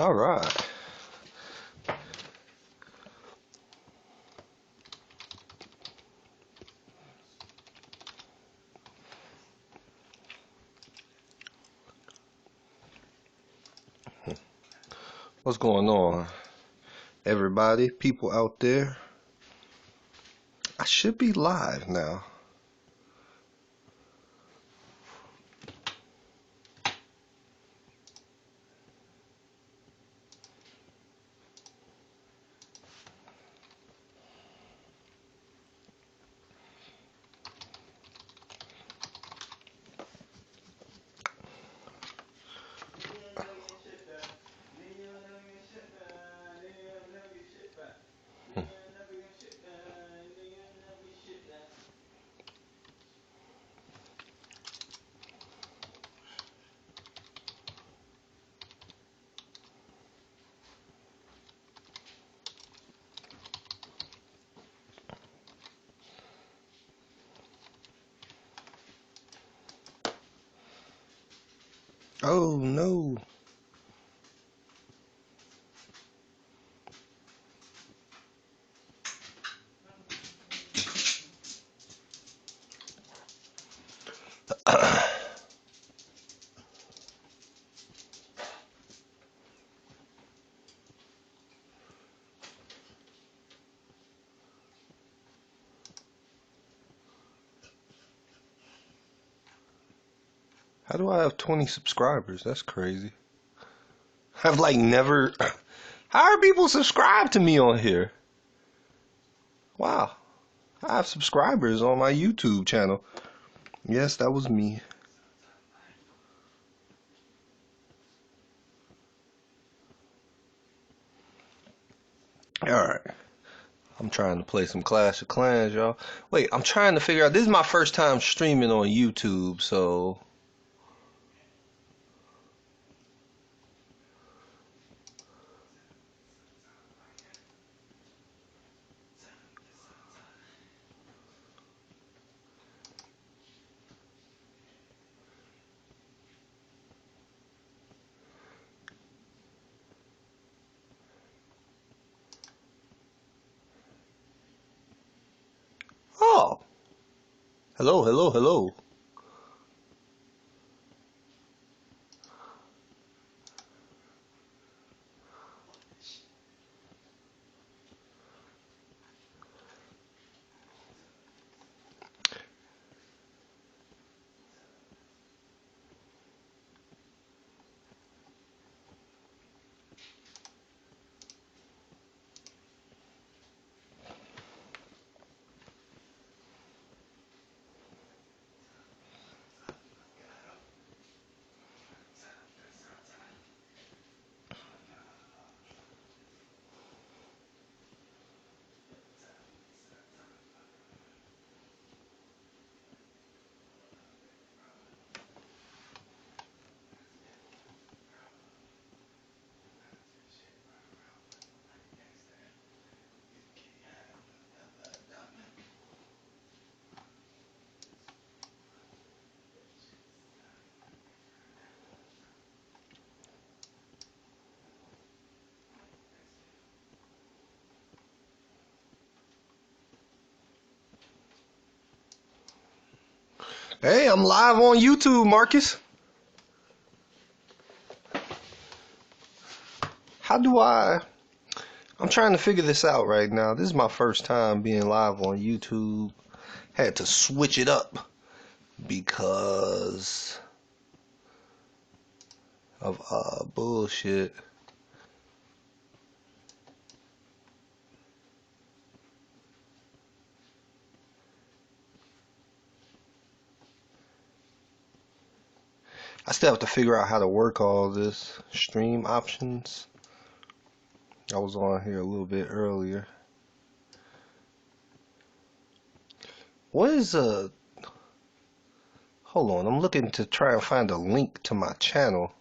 All right. What's going on, everybody? People out there? I should be live now. Oh no. How do I have 20 subscribers? That's crazy. I've like never. How are people subscribed to me on here? Wow. I have subscribers on my YouTube channel. Yes, that was me. Alright. I'm trying to play some Clash of Clans, y'all. Wait, I'm trying to figure out. This is my first time streaming on YouTube, so. Oh! Hello, hello, hello. Hey, I'm live on YouTube, Marcus. How do I... I'm trying to figure this out right now. This is my first time being live on YouTube. Had to switch it up because of bullshit. I still have to figure out how to work all this stream options. I was on here a little bit earlier. What is hold on, I'm looking to try and find a link to my channel.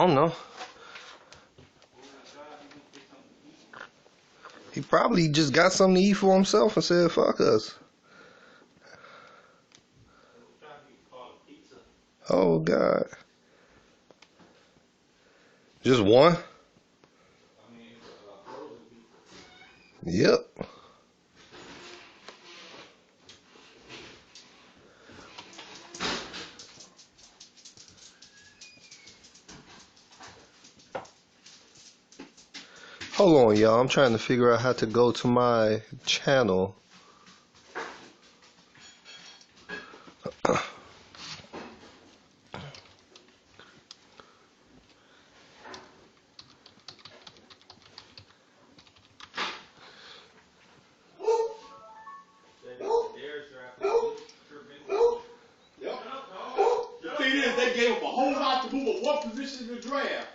don't know. He probably just got something to eat for himself and said, fuck us. Oh, God. Just one? Yep. Hold on, y'all. I'm trying to figure out how to go to my channel. They gave up a whole lot to move up one position in the draft.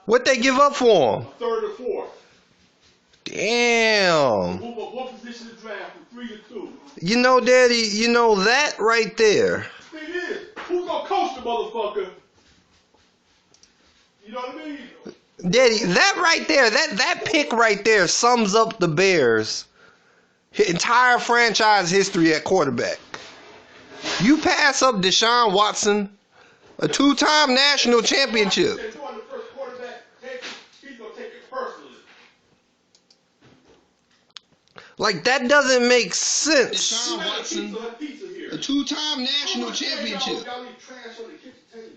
What they give up for him? A third or fourth. Damn. Move up one position in the draft from 3 to 2. You know, Daddy, you know that right there. The thing is, who's gonna coach the motherfucker? You know what I mean? Daddy, that right there, that pick right there sums up the Bears' entire franchise history at quarterback. You pass up Deshaun Watson, a 2-time national championship. He's the first quarterback. He's gonna take it personally. Like, that doesn't make sense. Deshaun Watson, a 2-time national championship. Y'all need trash on the kitchen table.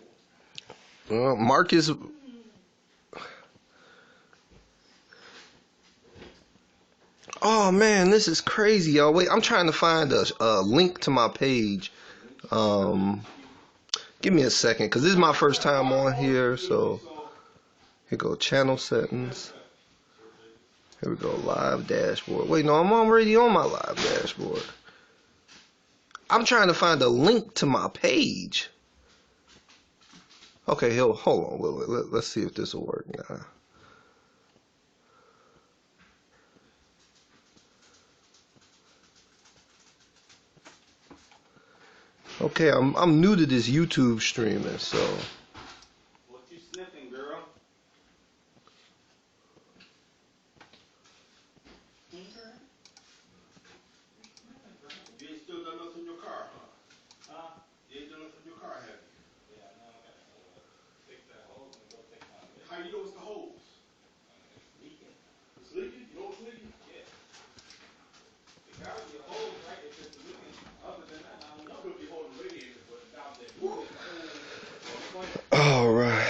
Well, Marcus. Oh man, this is crazy, y'all. Wait, I'm trying to find a link to my page. Give me a second, cause this is my first time on here. So here go channel settings. Here we go, live dashboard. Wait, no, I'm already on my live dashboard. I'm trying to find a link to my page. Okay, hold on. Let's see if this will work now. Okay, I'm new to this YouTube streaming, so. What you sniffing, girl? You ain't still done nothing in your car, huh? You ain't done nothing in your car, have you? Yeah, no, I gotta fix that hose and go take my. How you know it's the hose? It's leaking. It's leaking? You know it's leaking? Yeah. It gotta be a hose, right? If it's leaking. Other than that, I don't know. Could be holding the radiator, but down there. All right.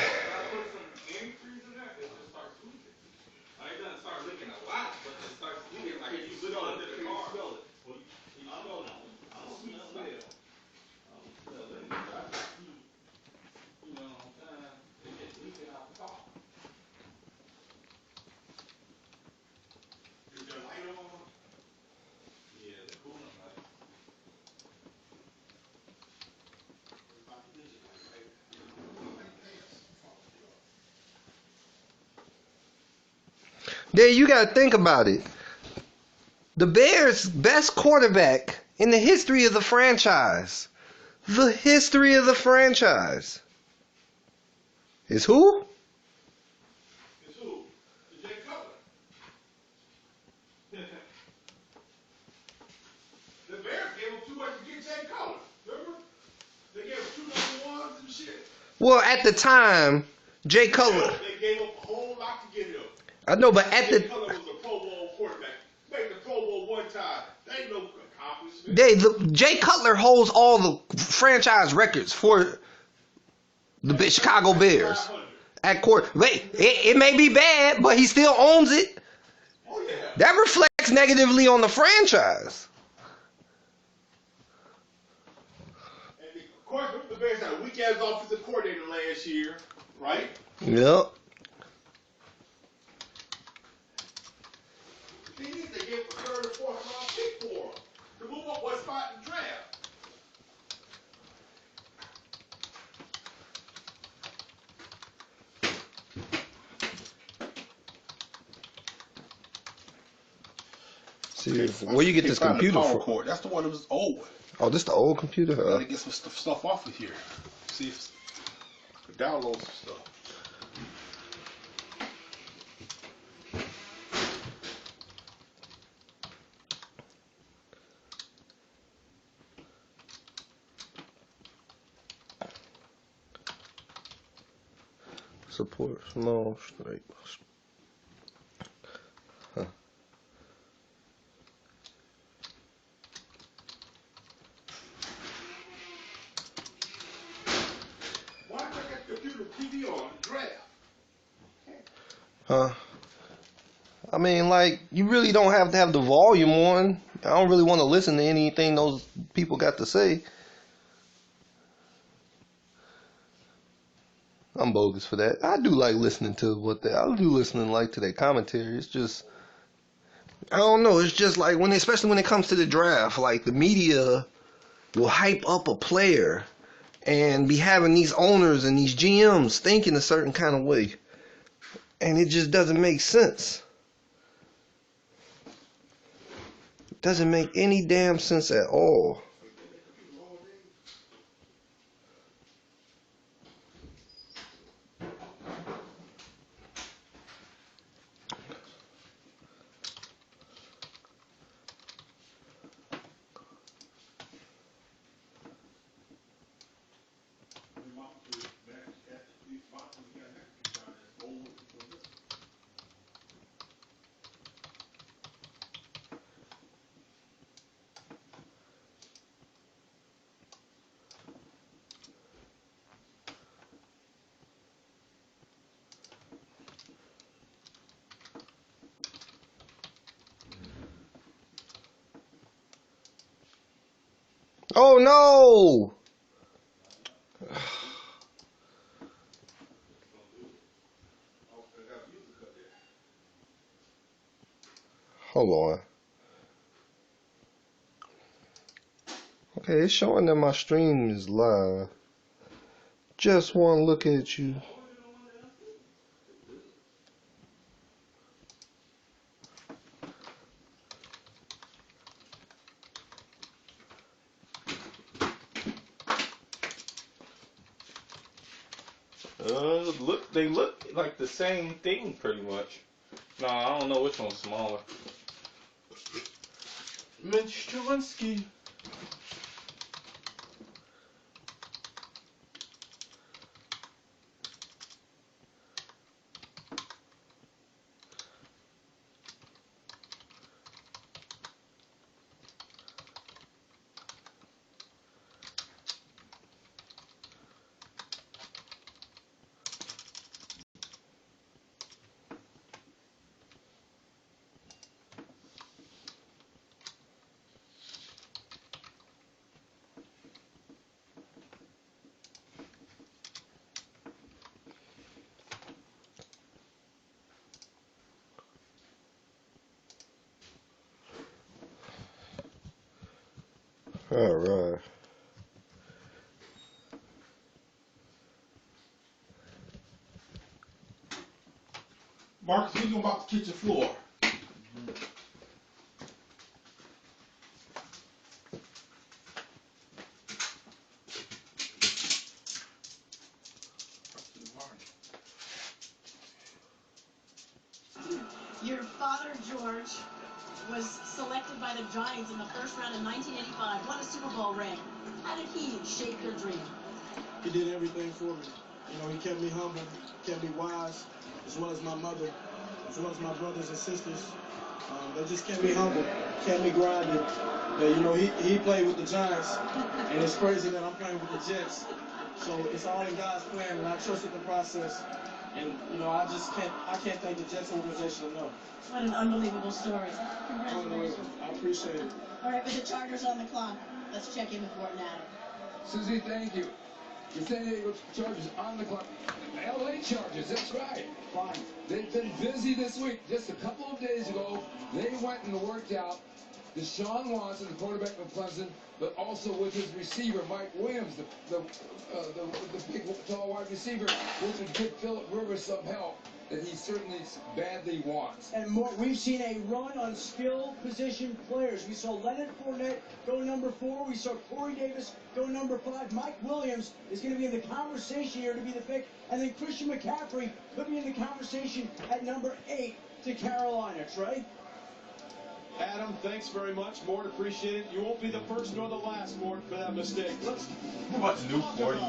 There, you got to think about it. The Bears' best quarterback in the history of the franchise. The history of the franchise. Is who? It's who? It's Jay Cutler. The Bears gave him too much to get Jay Cutler. Remember? They gave him 2 number 1s and shit. Well, at the time, Jay Cutler. They gave him a whole lot to get him. I know, but at Jay the Cutler was a Pro Bowl quarterback. Made the Pro Bowl 1 time. That ain't no accomplishment. Jay Cutler holds all the franchise records for the Chicago Bears. At court, wait, it may be bad, but he still owns it. Oh yeah. That reflects negatively on the franchise. And of course, the Bears had a weak ass offensive coordinator last year, right? Yep. The thing is, they gave a 3rd or 4th round pick for him to move up one spot in the draft. See, where you get this computer from? Cord. That's the one that was old. Oh, this the old computer? I gotta get some stuff off of here. See if I can download some stuff. support small strike. Huh. Why I got the computer TV on draft? Huh? I mean, like, you really don't have to have the volume on. I don't really want to listen to anything those people got to say. I'm bogus for that. I do like listening to I do listening like to their commentary. It's just, I don't know. It's just like especially when it comes to the draft, like the media will hype up a player and be having these owners and these GMs thinking a certain kind of way, and it just doesn't make sense. It doesn't make any damn sense at all. Oh no! Hold on. Okay, it's showing that my stream is live. Just one look at you. They look like the same thing pretty much. No, I don't know which one's smaller. Mitch Trubisky. All right. Marcus, we going about the kitchen floor. Your father, George, was selected by the Giants in the first round in 1985, won a Super Bowl ring. How did he shape your dream? He did everything for me. You know, he kept me humble, kept me wise, as well as my mother, as well as my brothers and sisters. They just kept me humble, kept me grinding. Yeah, you know, he played with the Giants, and it's crazy that I'm playing with the Jets. So it's all in God's plan, and I trusted the process. And you know, I can't thank the Jets organization enough. What an unbelievable story. Congratulations. I appreciate it. All right, with the Chargers on the clock, let's check in with Morton Adams. Susie, thank you. The San Diego Chargers on the clock. LA Chargers, that's right. Fine. They've been busy this week. Just a couple of days ago, they went and worked out Deshaun Watson, the quarterback from Clemson, but also with his receiver, Mike Williams, the big, tall wide receiver, which would give Phillip Rivers some help that he certainly badly wants. And more, we've seen a run on skill position players. We saw Leonard Fournette go number 4. We saw Corey Davis go number 5. Mike Williams is going to be in the conversation here to be the pick. And then Christian McCaffrey could be in the conversation at number 8 to Carolina. Trey? Adam, thanks very much. Mort, appreciate it. You won't be the first nor the last, Mort, for that mistake. Let's What new 40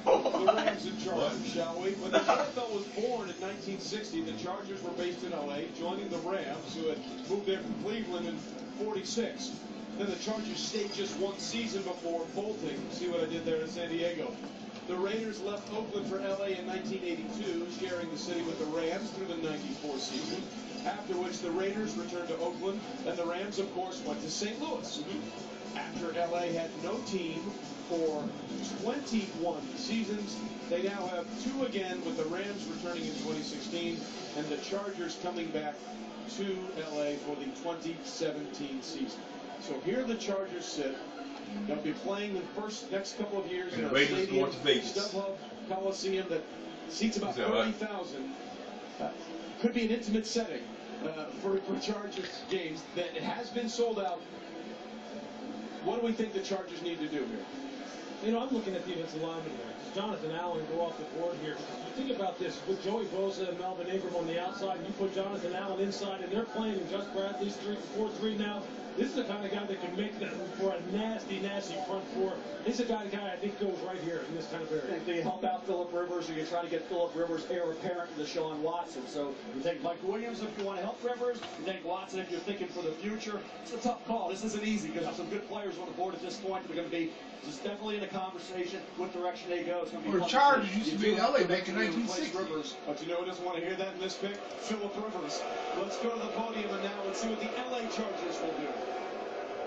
The Rams in charge, shall we? When the NFL was born in 1960, the Chargers were based in LA, joining the Rams, who had moved there from Cleveland in 46. Then the Chargers stayed just one season before bolting. See what I did there in San Diego. The Raiders left Oakland for LA in 1982, sharing the city with the Rams through the 94 season. After which the Raiders returned to Oakland, and the Rams, of course, went to St. Louis. After LA had no team for 21 seasons, they now have 2 again, with the Rams returning in 2016 and the Chargers coming back to LA for the 2017 season. So here the Chargers sit. They'll be playing the next couple of years in a stadium, StubHub Coliseum, that seats about 30,000. Could be an intimate setting for Chargers games. That it has been sold out. What do we think the Chargers need to do here? You know, I'm looking at the defensive lineman here. Does Jonathan Allen go off the board here? Because you think about this, with Joey Bosa and Melvin Ingram on the outside, and you put Jonathan Allen inside, and they're playing in Gus Bradley's 4-3 now. This is the kind of guy that can make that for a nasty, nasty front four. This is the kind of guy I think goes right here in this kind of area. Do you help out Phillip Rivers, or you try to get Phillip Rivers heir apparent to Deshaun Watson? So you take Mike Williams if you want to help Rivers, you take Watson if you're thinking for the future. It's a tough call. This isn't easy because there's some good players on the board at this point that are going to be just definitely in a conversation. What direction they go, it's going to be. Well, the Chargers used to be in LA back in 1960. But you know who doesn't want to hear that in this pick? Phillip Rivers. Let's go to the podium and now let's see what the LA Chargers will do.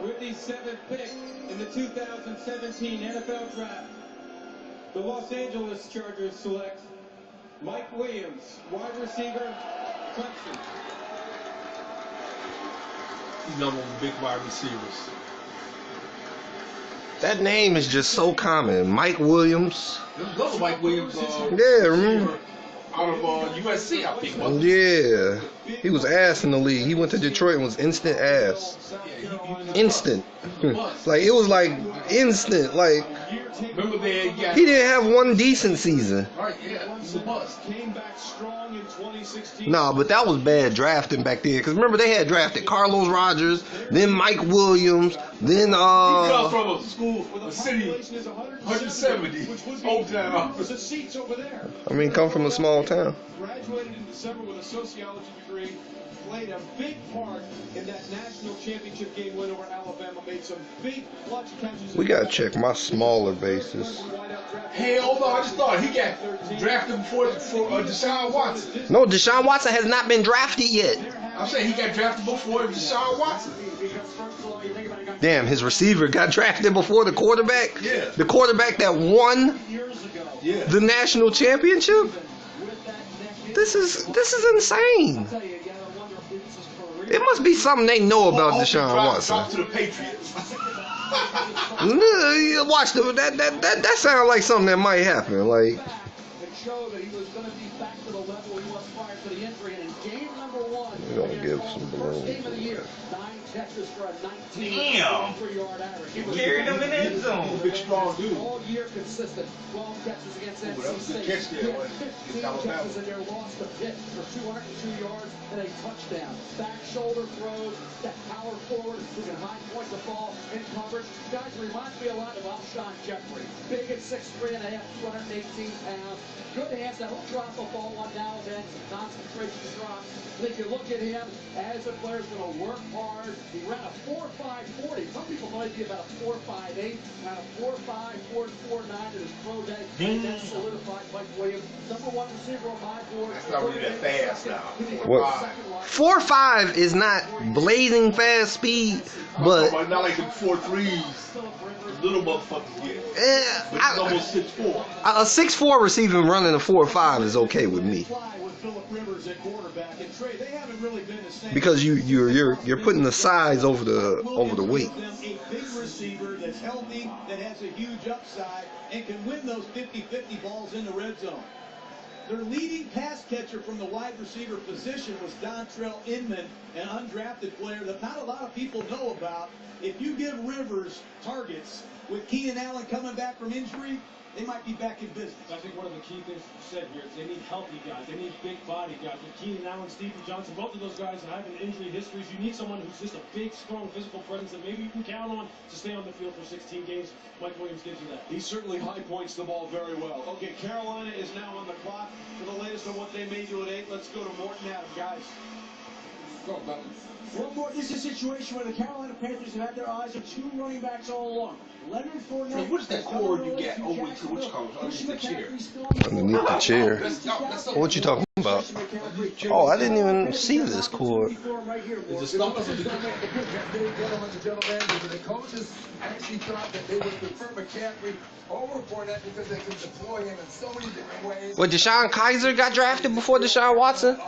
With the 7th pick in the 2017 NFL Draft, the Los Angeles Chargers select Mike Williams, wide receiver, Clemson. He's number one big wide receivers. That name is just so common. Mike Williams. Those are Mike Williams. Yeah, remember? Out of USC, I think. Wasn't Yeah. He was ass in the league. He went to Detroit and was instant ass. Instant. Like, it was like instant. Like, Remember that? he didn't have one decent season. Right, yeah. He's a bust. Came back strong in 2016. Nah, but that was bad drafting back then. Because remember, they had drafted Carlos Rogers, then Mike Williams, then, He comes from a school, a city, 170, Old Town. The seats over there. I mean, come from a small town. Graduated in December with a sociology degree. Played a big part in that national championship game win over Alabama. Made some big clutch catches. We gotta check my smaller bases. Hell no, I just thought he got drafted before Deshaun Watson. No, Deshaun Watson has not been drafted yet. I'm saying he got drafted before Deshaun Watson. Damn, his receiver got drafted before the quarterback? Yeah. The quarterback that won Yeah. the national championship? This is insane. It must be something they know about Deshaun Watson. Drop to the Patriots. Watch that sounds like something that might happen. Like, we're gonna give some balloons. Damn. You carried him in the end zone. Big strong dude. All year consistent. 12 catches against Ooh, that was a NC good State. catch there, wasn't it? 15 catches in there, lost the Pitt for 202 yards and a touchdown. Back shoulder throws, that power forward who can high point the ball in coverage. Guys, reminds me a lot of Alshon Jeffrey. Big at 6'3 and a half, 218 pounds. Good hands that will drop a ball on now and then. Some concentration drops. I think you look at him as a player's going to work hard. He ran a 4.5 40. Some people might be about a 4.58. Ran a 4.5 4.49 in his pro day. And that solidified Mike Williams. Number one receiver on my board. That's not really that fast now. What? 4.5 is not blazing fast speed, but Not like the 4.3s. Little motherfuckers get. But he's almost 6'4. a 6'4 receiver running a 4.5 is okay with me. Because you're putting the size over the weight. A big receiver that's healthy, that has a huge upside, and can win those 50-50 balls in the red zone. Their leading pass catcher from the wide receiver position was Dontrell Inman, an undrafted player that not a lot of people know about. If you give Rivers targets, with Keenan Allen coming back from injury, they might be back in business. I think one of the key things you said here is they need healthy guys. They need big body guys. With Keenan Allen, Stephen Johnson, both of those guys have an injury histories. You need someone who's just a big, strong physical presence that maybe you can count on to stay on the field for 16 games. Mike Williams gives you that. He certainly high points the ball very well. Okay, Carolina is now on the clock for the latest on what they may do at 8. Let's go to Morton Adams, guys. Go, Butler. One more, this is a situation where the Carolina Panthers have had their eyes on two running backs all along. Leonard Fournette. What is that cord you got over to what's called underneath the chair? Underneath the chair. What you talking about? Oh, I didn't even see this cord. It's a stump of the coaches actually thought that they would prefer McCaffrey over Fournette because they could deploy him in so many different ways. What, Deshaun Kaiser got drafted before Deshaun Watson?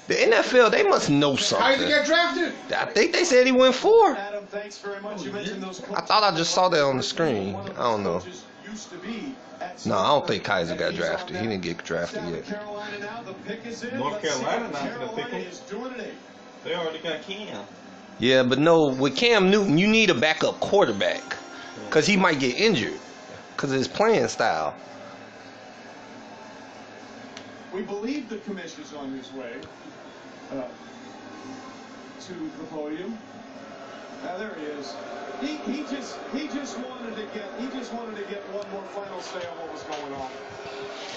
The NFL, they must know something. Kaiser got drafted? I think they said he went 4. Adam, thanks very much. You mentioned those I thought I just saw that on the screen. I don't know. No, I don't think Kaiser got drafted. He didn't get drafted yet. North Carolina not going to pick him. They already got Cam. Yeah, but no, with Cam Newton, you need a backup quarterback. Because he might get injured. Because of his playing style. We believe the commissioner's on his way to the podium. Now there he is. He just wanted to get one more final say on what was going on.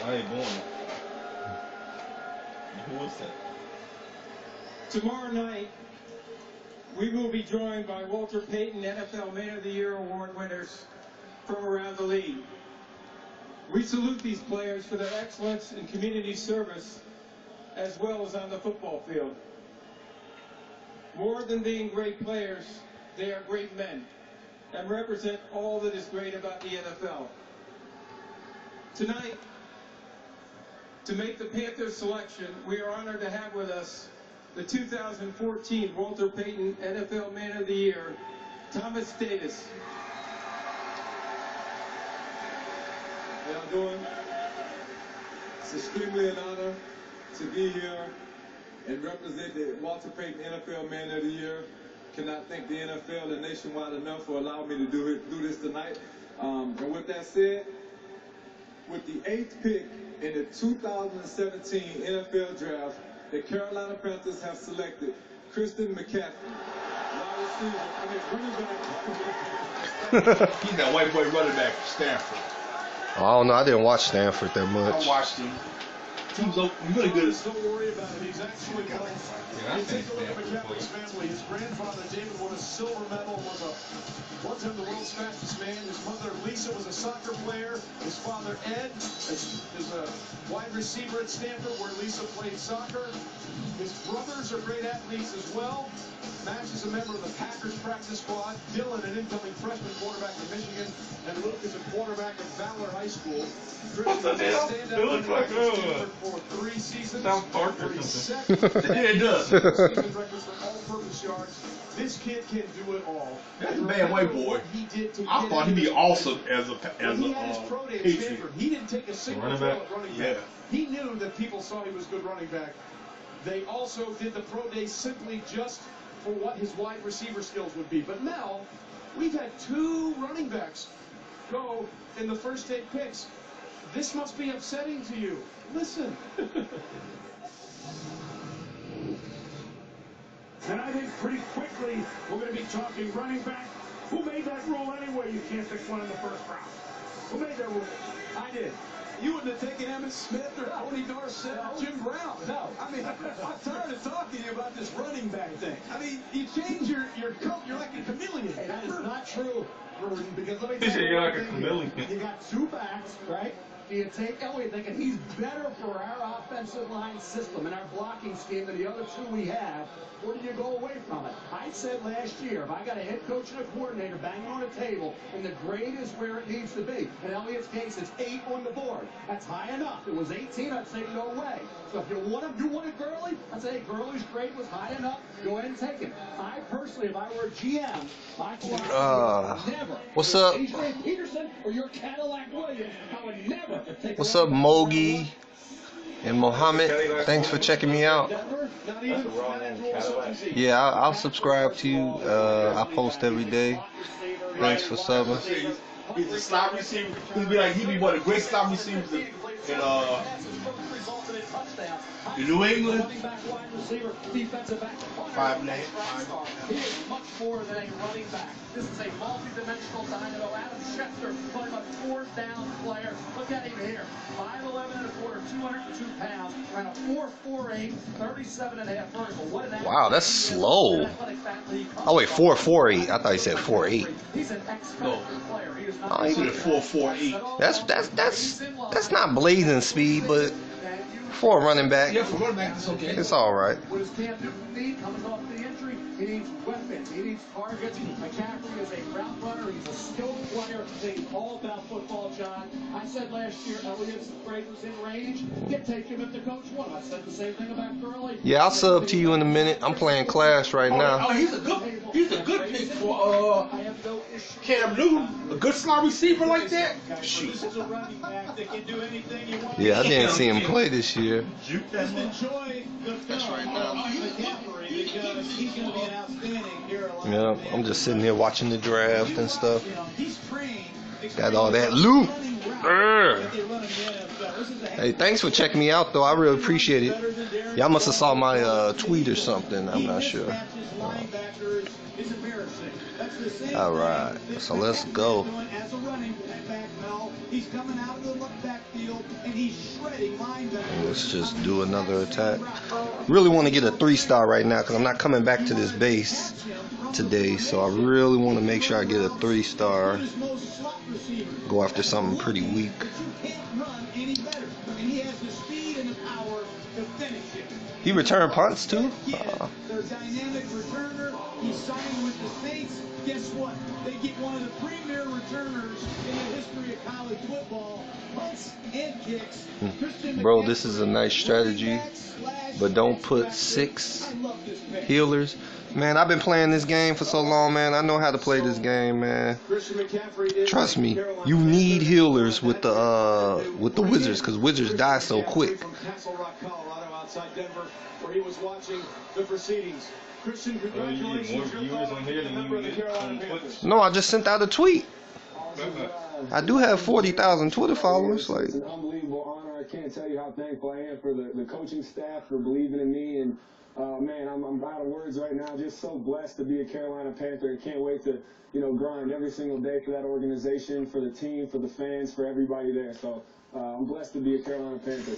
I ain't going. Who was that? Tomorrow night, we will be joined by Walter Payton, NFL Man of the Year award winners from around the league. We salute these players for their excellence in community service as well as on the football field. More than being great players, they are great men and represent all that is great about the NFL. Tonight, to make the Panthers selection, we are honored to have with us the 2014 Walter Payton NFL Man of the Year, Thomas Davis. How y'all doing? It's extremely an honor to be here and represent the Walter Payton NFL Man of the Year. Cannot thank the NFL and Nationwide enough for allowing me to do this tonight. And with that said, with the 8th pick in the 2017 NFL Draft, the Carolina Panthers have selected Christian McCaffrey, running back. He's that white boy running back from Stanford. I don't know. I didn't watch Stanford that much. I watched him. He was really good. Don't worry about it. He's actually playing. You take a look at McCaffrey's family. His grandfather David won a silver medal, was a one-time the world's fastest man. His mother Lisa was a soccer player. His father Ed is a wide receiver at Stanford, where Lisa played soccer. His brothers are great athletes as well. Max is a member of the Packers practice squad. Dylan, an incoming freshman quarterback at Michigan, and Luke is a quarterback at Valor High School. What the hell? It looks like for 3 seasons. South Park or something. Yeah, it does. Season records for all-purpose yards. This kid can do it all. That's a bad white boy. I thought he'd be awesome as a Patriot. He didn't take a single throw at running back. He knew that people saw he was a good running back. They also did the pro day simply just for what his wide receiver skills would be. But Mel, we've had 2 running backs go in the first 8 picks. This must be upsetting to you. Listen. And I think pretty quickly we're going to be talking running back. Who made that rule anyway? You can't pick one in the first round. Who made that rule? I did. You wouldn't have taken Emmitt Smith or Tony Dorsett or Jim Brown. No. I mean, I'm tired of talking to you about this running back thing. I mean, you change your coat, you're like a chameleon. Hey, that is not true, Rudy, because let me He tell said you you're one like a thing. chameleon. You got 2 backs, right? Do you take Elliott thinking he's better for our offensive line system and our blocking scheme than the other 2 we have? Or do you go away from it? I said last year, if I got a head coach and a coordinator banging on a table and the grade is where it needs to be, in Elliott's case, it's 8 on the board. That's high enough. If it was 18, I'd say no way. So if you want him, you wanted Gurley, I'd say Gurley's grade was high enough. Go ahead and take him. I personally, if I were a GM, my philosophy never. What's up? AJ Peterson or your Cadillac Williams, I would never take. What's up, Mogi and Mohammed? Thanks for checking me out. Yeah, I'll subscribe to you. I post every day. Thanks for subbing. He's a slot receiver. He'd be one of the great slot receivers in New England. 5'8". He is much more than a running back. This is a multi-dimensional dynamo. Adam Schefter playing a fourth-down player. Look at him here. 5'11 and a quarter, 202 pounds. Ran a 4.48, 37 and a half vertical. What an Wow, that's slow. Oh wait, 4.48. I thought he said 4.8. He's an excellent player. He is not Oh, he did 4.48. That's not blazing speed, but for a running back, Yeah, for running back, it's okay. it's all right. What does Cam Newton need coming off the injury? He needs weapons. He needs targets. McCaffrey is a route runner. He's a skilled player. He's all about football, John. I said last year, Elliott's great was in range. You take him if the coach won. I said the same thing about Gurley. Yeah, I'll sub to you in a minute. I'm playing Clash right now. Oh, he's a good pick for Cam Newton. A good slot receiver like that. Shoot. This is a running back that can do anything you want. Yeah, I didn't see him play this year. Just enjoy the film of McCaffrey because he's going to be an outstanding Carolina. Yeah, I'm just sitting here watching the draft and stuff. You know, he's trained. Got all that loot. Hey, thanks for checking me out, though. I really appreciate it. Y'all must have saw my tweet or something. I'm not sure. All right, so let's go. Let's just do another attack. Really want to get a 3-star right now because I'm not coming back to this base today, so I really want to make sure I get a 3-star. Go after something pretty weak. He returned punts too? Their dynamic returner. He signed with the Saints. Guess what? They get one of the premier returners in the history of college football. Punts and kicks. Bro, this is a nice strategy, but don't put 6 healers. Man, I've been playing this game for so long, man. I know how to play this game, man. Trust me, you need healers with the Wizards, because Wizards die so quick. Outside Denver, where he was watching the proceedings. Christian, congratulations. No, I just sent out a tweet. I do have 40,000 Twitter followers. Like, it's an unbelievable honor. I can't tell you how thankful I am for the coaching staff for believing in me. And man, I'm out of words right now. Just so blessed to be a Carolina Panther, and can't wait to grind every single day for that organization, for the team, for the fans, for everybody there. So I'm blessed to be a Carolina Panther.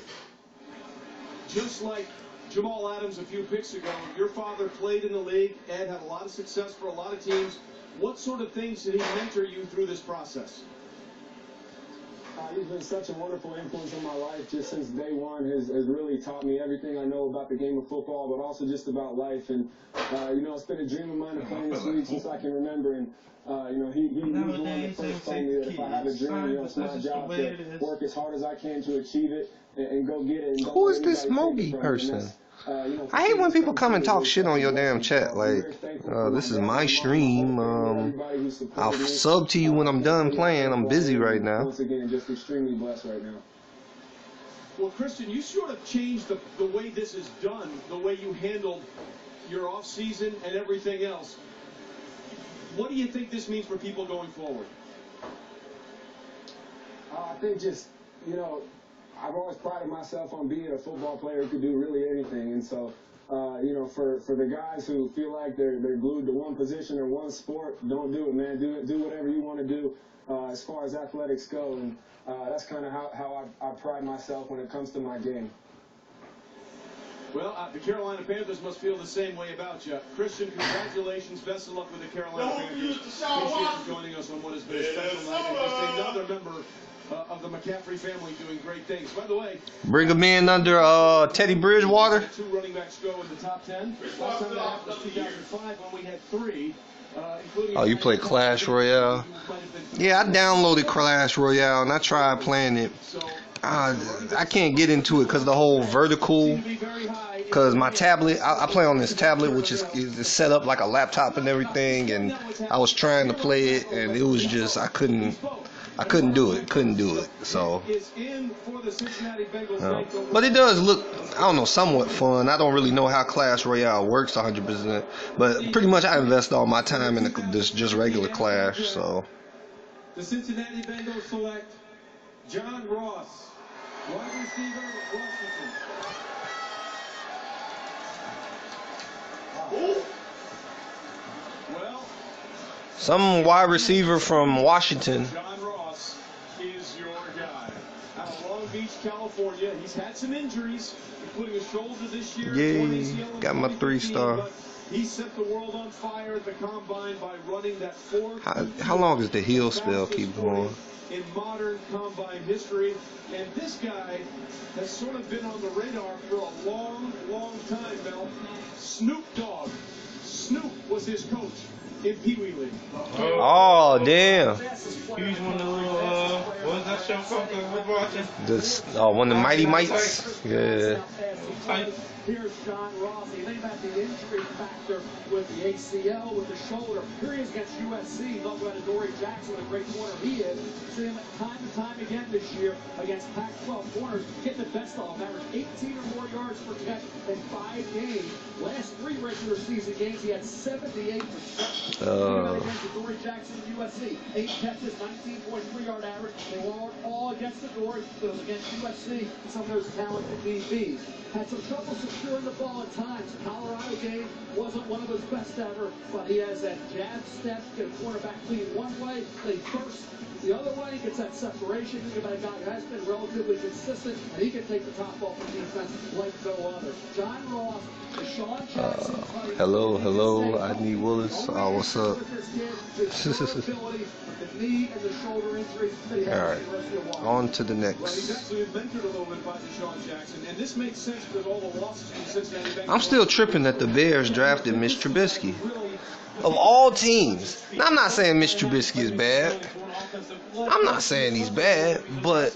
Just like Jamal Adams a few picks ago, your father played in the league and had a lot of success for a lot of teams. What sort of things did he mentor you through this process? He's been such a wonderful influence in my life just since day one. Has really taught me everything I know about the game of football, but also just about life. And it's been a dream of mine to play in this league since I can remember. And he was the one that first told me that if I have a dream, it's my job to work as hard as I can to achieve it and go get it. who is this Mogi person? I hate when people come and talk shit on your damn chat. Like, this is my stream. I'll sub to you when I'm done playing. I'm busy right now. Once again, just extremely blessed right now. Well, Christian, you sort of changed the way this is done, the way you handled your off season and everything else. What do you think this means for people going forward? I think just, I've always prided myself on being a football player who could do really anything. And so, for the guys who feel like they're glued to one position or one sport, don't do it, man. Do whatever you want to do as far as athletics go. And that's kind of how I pride myself when it comes to my game. Well, the Carolina Panthers must feel the same way about you. Christian, congratulations. Best of luck with the Carolina Panthers. Appreciate you joining us on what has been a special night. And just another member of the McCaffrey family doing great things. By the way, bring him in under Teddy Bridgewater. 2 running backs go in the top 10. Last time that happened was 2005 when we had 3. Oh, you play Clash Royale? Yeah, I downloaded Clash Royale and I tried playing it. I can't get into it because the whole vertical. Because my tablet, I play on this tablet, which is set up like a laptop and everything. And I was trying to play it, and it was just I couldn't do it. So, but it does look, I don't know, somewhat fun. I don't really know how Clash Royale works 100%, but pretty much I invest all my time in this just regular Clash. So, The Cincinnati Bengals select John Ross, wide receiver, Washington. Well, some wide receiver from Washington. John Ross is your guy. Out of Long Beach, California. He's had some injuries, including a shoulder this year. Yay, got my 3-star. He set the world on fire at the combine by running that 4. How long does the heel spell keep going? In modern combine history, and this guy has sort of been on the radar for a long, long time, Mel. Snoop Dogg. Snoop was his coach in Pee Wee League. Oh, damn. He's one of the little, what was that show called that we're watching? This, one of the Mighty Mites? Yeah. Here's John Ross. You think about the injury factor with the ACL, with the shoulder. Here he is against USC. Talk about Adoree Jackson, what a great corner he is. See him time and time again this year against Pac-12 corners, getting the best of them. Average 18 or more yards per catch in 5 games. Last 3 regular season games, he had 78 receptions. Against Adoree Jackson and USC. 8 catches, 19.3 yard average. They were all against Adoree, but it was against USC and some of those talented DBs. Had some trouble securing the ball at times. Colorado game wasn't one of his best ever, but he has that jab step, get a quarterback lead one way, they burst the other way, gets that separation. Think about a guy who has been relatively consistent, and he can take the top off the defense like no other. John Ross, Deshaun Jackson. Hello, I need Willis. Oh, what's up? Alright, on to the next. I'm still tripping that the Bears drafted Mitch Trubisky. Of all teams. Now, I'm not saying Mitch Trubisky is bad. I'm not saying he's bad, but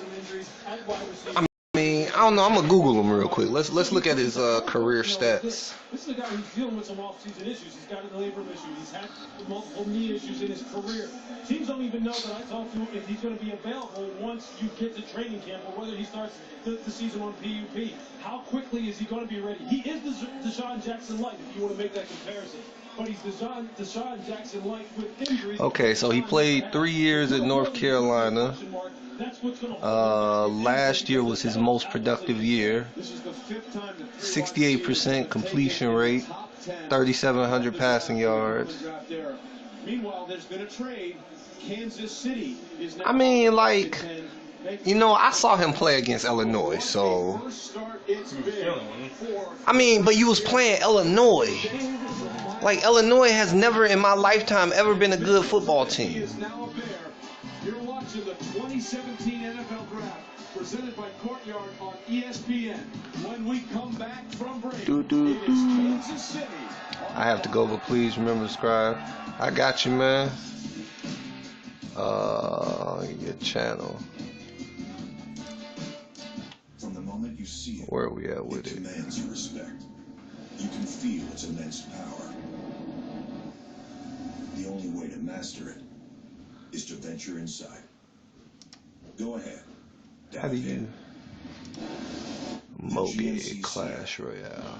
I mean, I don't know. I'm gonna Google him real quick. Let's look at his career stats. This is a guy who's dealing with some off-season issues. He's got a labrum issue. He's had multiple knee issues in his career. Teams don't even know that I talked to him if he's going to be available once you get to training camp or whether he starts the season on PUP. How quickly is he going to be ready? He is Deshaun Jackson-like, if you want to make that comparison. But he's Deshaun Jackson-like with injuries. Okay, so he played 3 years at North Carolina. Last year was his most productive year. 68% completion rate, 3,700 passing yards. Meanwhile, there's been a trade. Kansas City is now. I mean, like, you know, I saw him play against Illinois, so. I mean, but you was playing Illinois. Like, Illinois has never in my lifetime ever been a good football team. You're watching the 2017 NFL Draft presented by Courtyard on ESPN. When we come back from break, it is Kansas City. I have to go, but please remember to subscribe. I got you, man. Your channel. From the moment you see it, where are we at with it? Commands your respect. You can feel its immense power. The only way to master it is to venture inside. Go ahead. How do you Mogi Clash Royale?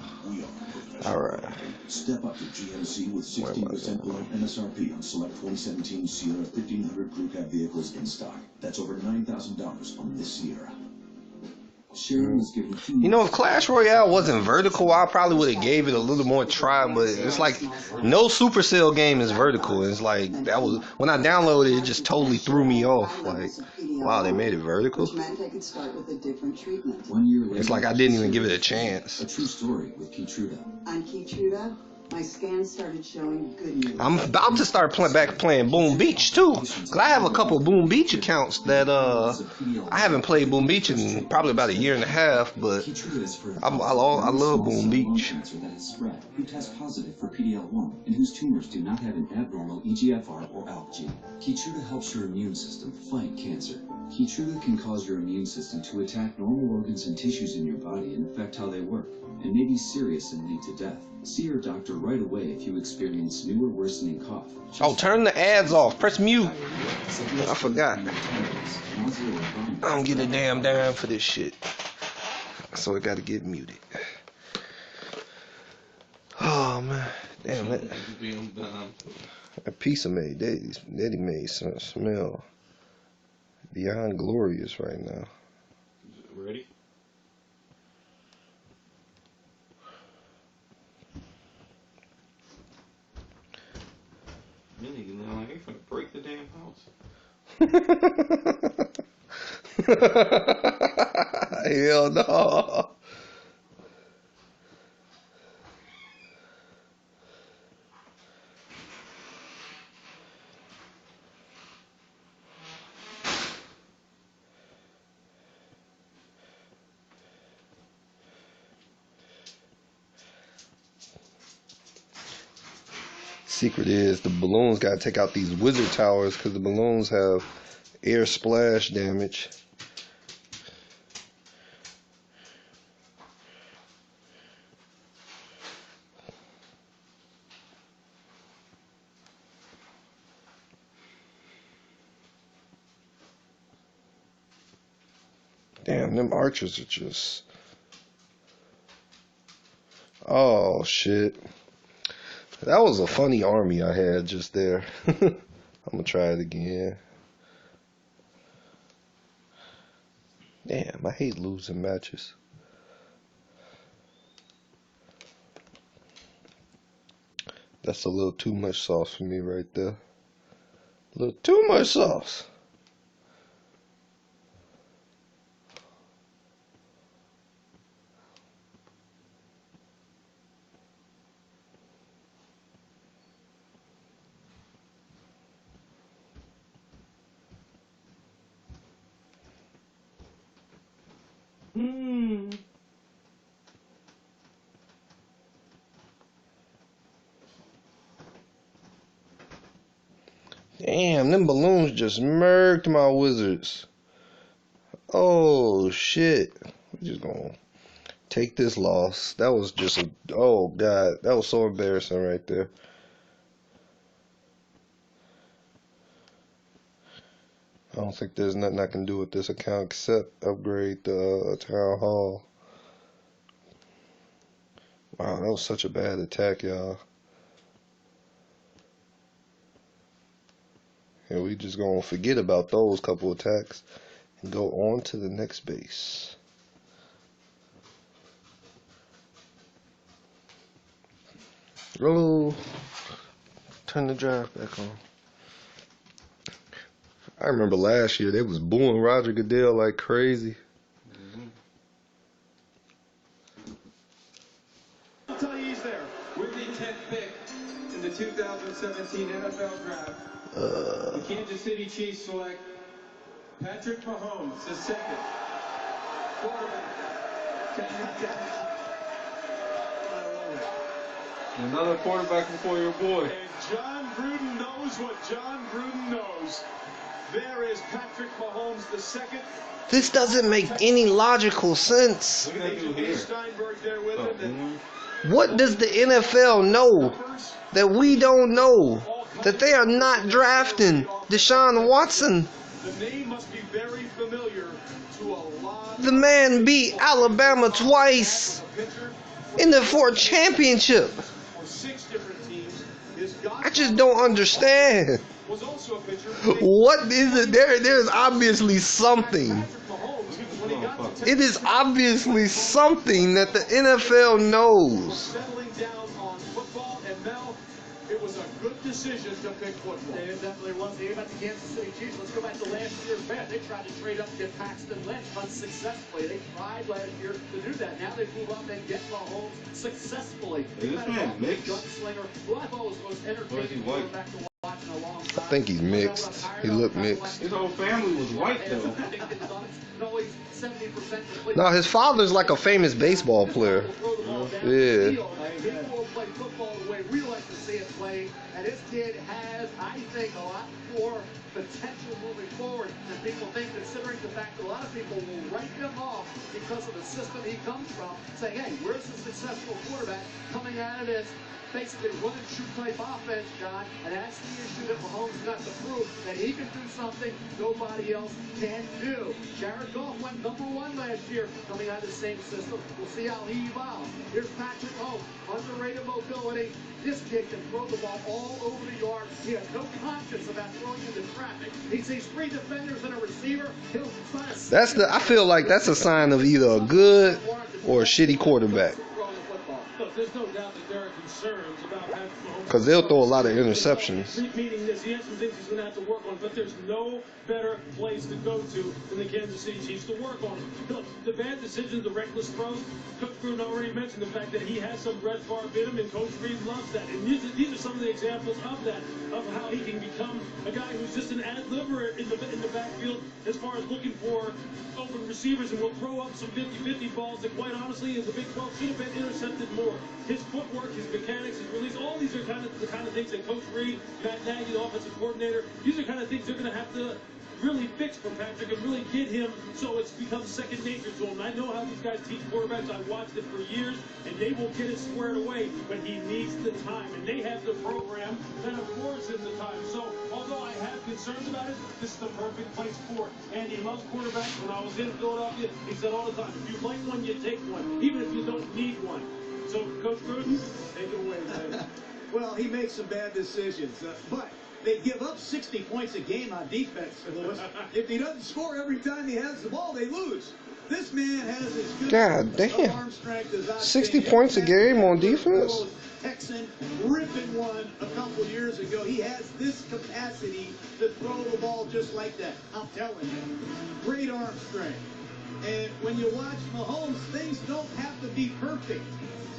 Alright. Step up to GMC with 16% below MSRP on select 2017 Sierra 1500 crew cab vehicles in stock. That's over $9,000 on this Sierra. You know, if Clash Royale wasn't vertical, I probably would have gave it a little more try, but it's like no Supercell game is vertical. It's like that was when I downloaded it, just totally threw me off. Like, wow, they made it vertical. It's like I didn't even give it a chance. A true story with Keytruda. On Keytruda, my scans started showing good news. I'm about to start playing Boom Beach too, cause I have a couple Boom Beach accounts that I haven't played Boom Beach in probably about a year and a half, but I love Boom Beach. Who test positive for PD-L1 and whose tumors do not have an abnormal EGFR or ALK gene. Keytruda helps your immune system fight cancer. Keytruda can cause your immune system to attack normal organs and tissues in your body and affect how they work, and may be serious and lead to death. See your doctor right away if you experience new or worsening cough. Oh, turn the ads off. Press mute. I forgot. I don't get a damn for this shit, so it got to get muted. Oh man, damn it! That pizza made Daddy made some smell. beyond glorious right now. Ready? You niggas now ain't finna break the damn house. Hell no. Secret is the balloons gotta take out these wizard towers because the balloons have air splash damage. Damn, them archers are just... Oh, shit. That was a funny army I had just there. I'm gonna try it again. Damn, I hate losing matches. That's a little too much sauce for me right there. A little too much sauce. Damn, them balloons just murked my wizards. Oh, shit. We're just gonna take this loss. That was just a... Oh, God. That was so embarrassing right there. I don't think there's nothing I can do with this account except upgrade the Town Hall. Wow, that was such a bad attack, y'all. And we just gonna forget about those couple attacks and go on to the next base. Oh, turn the drive back on. I remember last year they was booing Roger Goodell like crazy. I'll tell you he's there. With the 10th pick in the 2017 NFL Draft, the Kansas City Chiefs select Patrick Mahomes, the second quarterback. Another quarterback before your boy. And John Gruden knows what John Gruden knows. There is Patrick Mahomes, the second. This doesn't make any logical sense. Look at that dude here. Steinberg there with him. What does the NFL know that we don't know? That they are not drafting Deshaun Watson. The name must be very familiar to a lot. The man beat Alabama twice in the 4th championship. For 6 different teams. I just don't understand. What is it? There's obviously something. It is obviously something that the NFL knows. Settling down on football, and Mel, it was a good decision to pick football. It definitely was. The game about the Kansas City Chiefs. Let's go back to last year's bet. They tried to trade up and get Paxton Lynch unsuccessfully. They tried last year to do that. Now they move up and get Mahomes successfully. Is this man mixed? Gunslinger, who I thought was the most entertaining quarterback to watch in a long time. I think he's mixed. He looked mixed. His whole family was white though. No, his father's like a famous baseball player. Yeah. People play football the way we like to see it played, and this kid has, I think, a lot more potential moving forward than people think, considering the fact that a lot of people will write him off because of the system he comes from, saying, hey, where's the successful quarterback coming out of this? basically run-and-shoot type offense, John, and that's the issue that Mahomes got to prove, that he can do something nobody else can do. Jared Goff went #1 last year coming out of the same system. We'll see how he evolves. Here's Patrick Mahomes, underrated mobility. This kid can throw the ball all over the yard. He has no conscience about throwing into traffic. He sees 3 defenders and a receiver. He'll try to... I feel like that's a sign of either a good or a shitty quarterback. Look, there's no doubt that there are concerns about Patrick Mahomes. Because they'll throw a lot of interceptions. Meaning this, he has some things he's going to have to work on, but there's no better place to go to than the Kansas City Chiefs to work on them. Look, the bad decisions, the reckless throws, Coach Gruden already mentioned the fact that he has some Brett Favre in him, and Coach Reed loves that. And these are some of the examples of that, of how he can become a guy who's just an ad-libber in the backfield as far as looking for open receivers, and will throw up some 50-50 balls that, quite honestly, in the Big 12 should have been intercepted more. His footwork, his mechanics, his release, all these are the kind of things that Coach Reed, Matt Nagy, the offensive coordinator, these are kind of things they're going to have to really fix for Patrick and really get him so it's become second nature to him. I know how these guys teach quarterbacks. I've watched it for years, and they will get it squared away, but he needs the time, and they have the program that affords him the time. So, although I have concerns about it, this is the perfect place for it. And he loves quarterbacks. When I was in Philadelphia, he said all the time, if you like one, you take one, even if you don't need one. So, Coach Gruden, take it away, man. Well, he makes some bad decisions, but they give up 60 points a game on defense, Lewis. If he doesn't score every time he has the ball, they lose. This man has as good God damn. arm strength as I've 60 seen. points a game on defense? Texan ripping one a couple years ago. He has this capacity to throw the ball just like that. I'm telling you. Great arm strength. And when you watch Mahomes, things don't have to be perfect.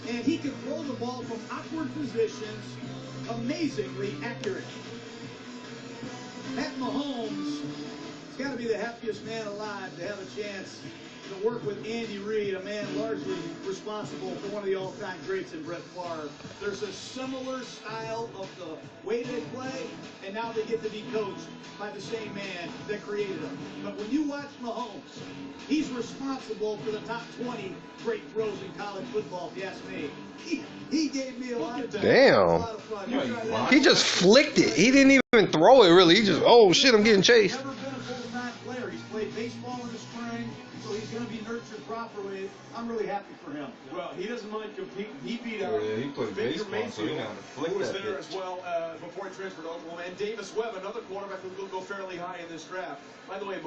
And he can throw the ball from awkward positions, amazingly accurate. Pat Mahomes has got to be the happiest man alive to have a chance to work with Andy Reid, a man largely responsible for one of the all-time greats in Brett Favre. There's a similar style of the way they play, and now they get to be coached by the same man that created them. But when you watch Mahomes, he's responsible for the top 20 great throws in college football, if you ask me. He gave me a lot of fun. Damn. He just flicked it. He didn't even throw it, really. He just, oh, shit, I'm getting chased. Never been a full-time player. He's played baseball in the spring, so he's going to be nurtured properly. I'm really happy for him. Well, he doesn't mind competing. He beat out he played Baker baseball, so he Mayfield, got to flick who was that there bitch. as well before he transferred to Oklahoma, and Davis Webb, another quarterback who will go fairly high in this draft. By the way,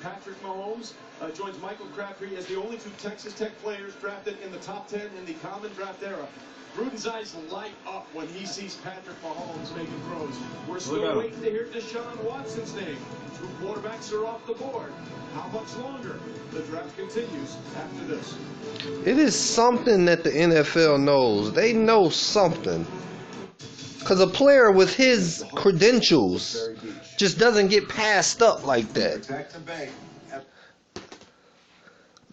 Patrick Mahomes joins Michael Crabtree as the only 2 Texas Tech players drafted in the top 10 in the common draft era. Gruden's eyes light up when he sees Patrick Mahomes making throws. We're still waiting to hear Deshaun Watson's name. 2 quarterbacks are off the board. How much longer? The draft continues after this. It is something that the NFL knows. They know something. Because a player with his credentials just doesn't get passed up like that.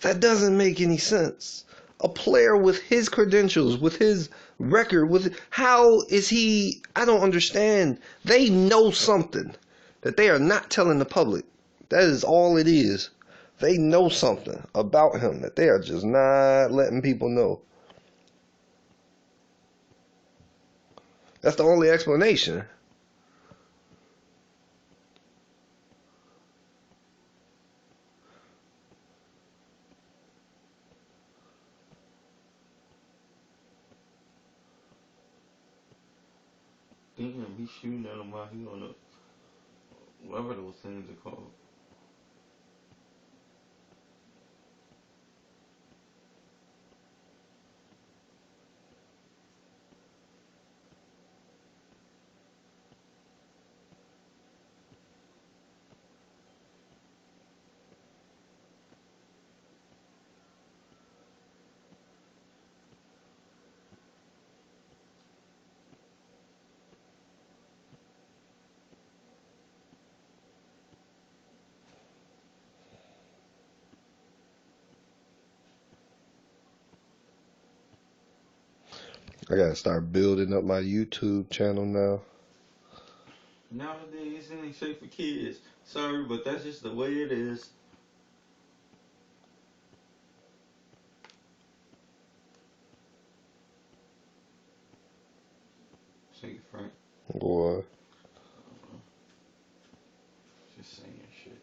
That doesn't make any sense. A player with his credentials, with his record, how is he? I don't understand. They know something that they are not telling the public. That is all it is. They know something about him that they are just not letting people know. That's the only explanation. Damn, he's shooting at him while he on the, whatever those things are called. I gotta start building up my YouTube channel now. Nowadays, it ain't safe for kids. Sorry, but that's just the way it is. nigga Frank. Boy. Just saying shit.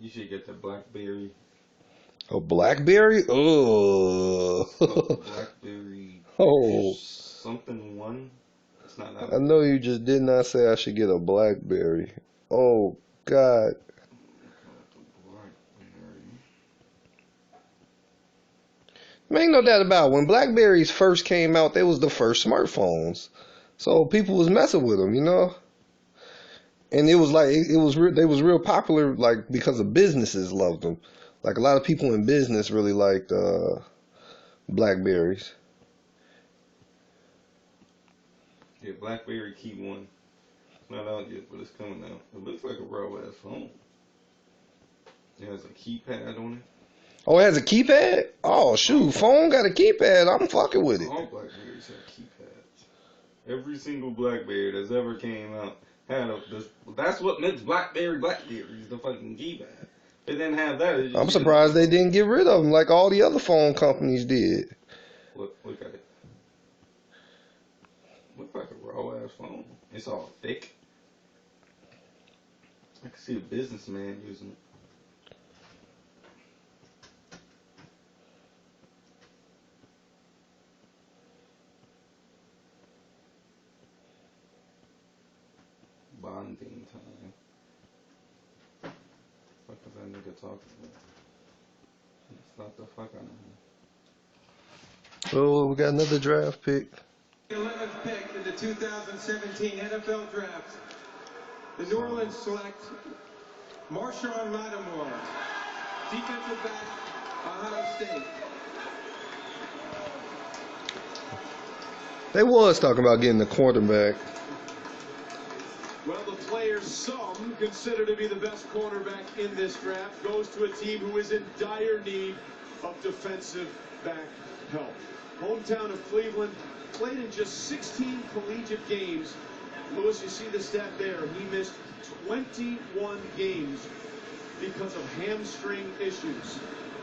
You should get the Blackberry. A Blackberry? Oh. Blackberry. Oh. Something one. It's not that. I know you just did not say I should get a Blackberry. Oh, God. Ain't no doubt about it. When Blackberries first came out, they was the first smartphones. So people was messing with them, you know? And it was like, they was real popular, like, because of businesses loved them. Like, a lot of people in business really liked Blackberries. Yeah, Blackberry Key 1. It's not out yet, but it's coming out. It looks like a raw ass phone. It has a keypad on it. Oh, it has a keypad? Oh, shoot. Phone got a keypad. I'm fucking with it. All Blackberries have keypads. Every single Blackberry that's ever came out had that's what makes Blackberries, the fucking keypad. They didn't have that. I'm surprised they didn't get rid of them like all the other phone companies did. Look at it. Looks like a raw ass phone. It's all thick. I can see a businessman using it. Bonding time. What is that nigga talking about? It's not the fuck out of here. Oh, we got another draft pick. 11th pick in the 2017 NFL Draft. The New Orleans select Marshawn Lattimore, defensive back, Ohio State. They was talking about getting a quarterback. Well, the player some consider to be the best cornerback in this draft goes to a team who is in dire need of defensive back help. Hometown of Cleveland, played in just 16 collegiate games. Lewis, you see the stat there. He missed 21 games because of hamstring issues.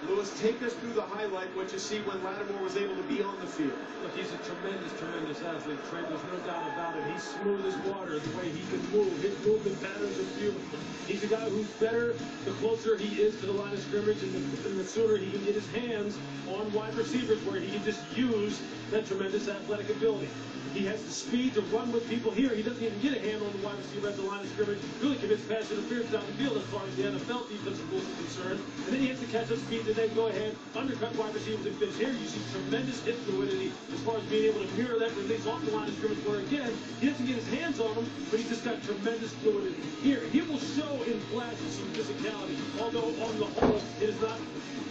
Lewis, take us through the highlight, what you see when Lattimore was able to be on the field. Look, he's a tremendous athlete, Trey. There's no doubt about it. He's smooth as water, the way he can move. His movement patterns are beautiful. He's a guy who's better the closer he is to the line of scrimmage and the sooner he can get his hands on wide receivers where he can just use that tremendous athletic ability. He has the speed to run with people here. He doesn't even get a hand on the wide receiver at the line of scrimmage. Really commits pass interference down the field as far as the NFL defensive rules are concerned. And then he has to catch up speed to then go ahead, undercut wide receivers and finish. Here you see tremendous hip fluidity as far as being able to mirror that release off the line of scrimmage where, again, he doesn't get his hands on them, but he's just got tremendous fluidity. Here, he will show in flashes some physicality, although on the whole, it is not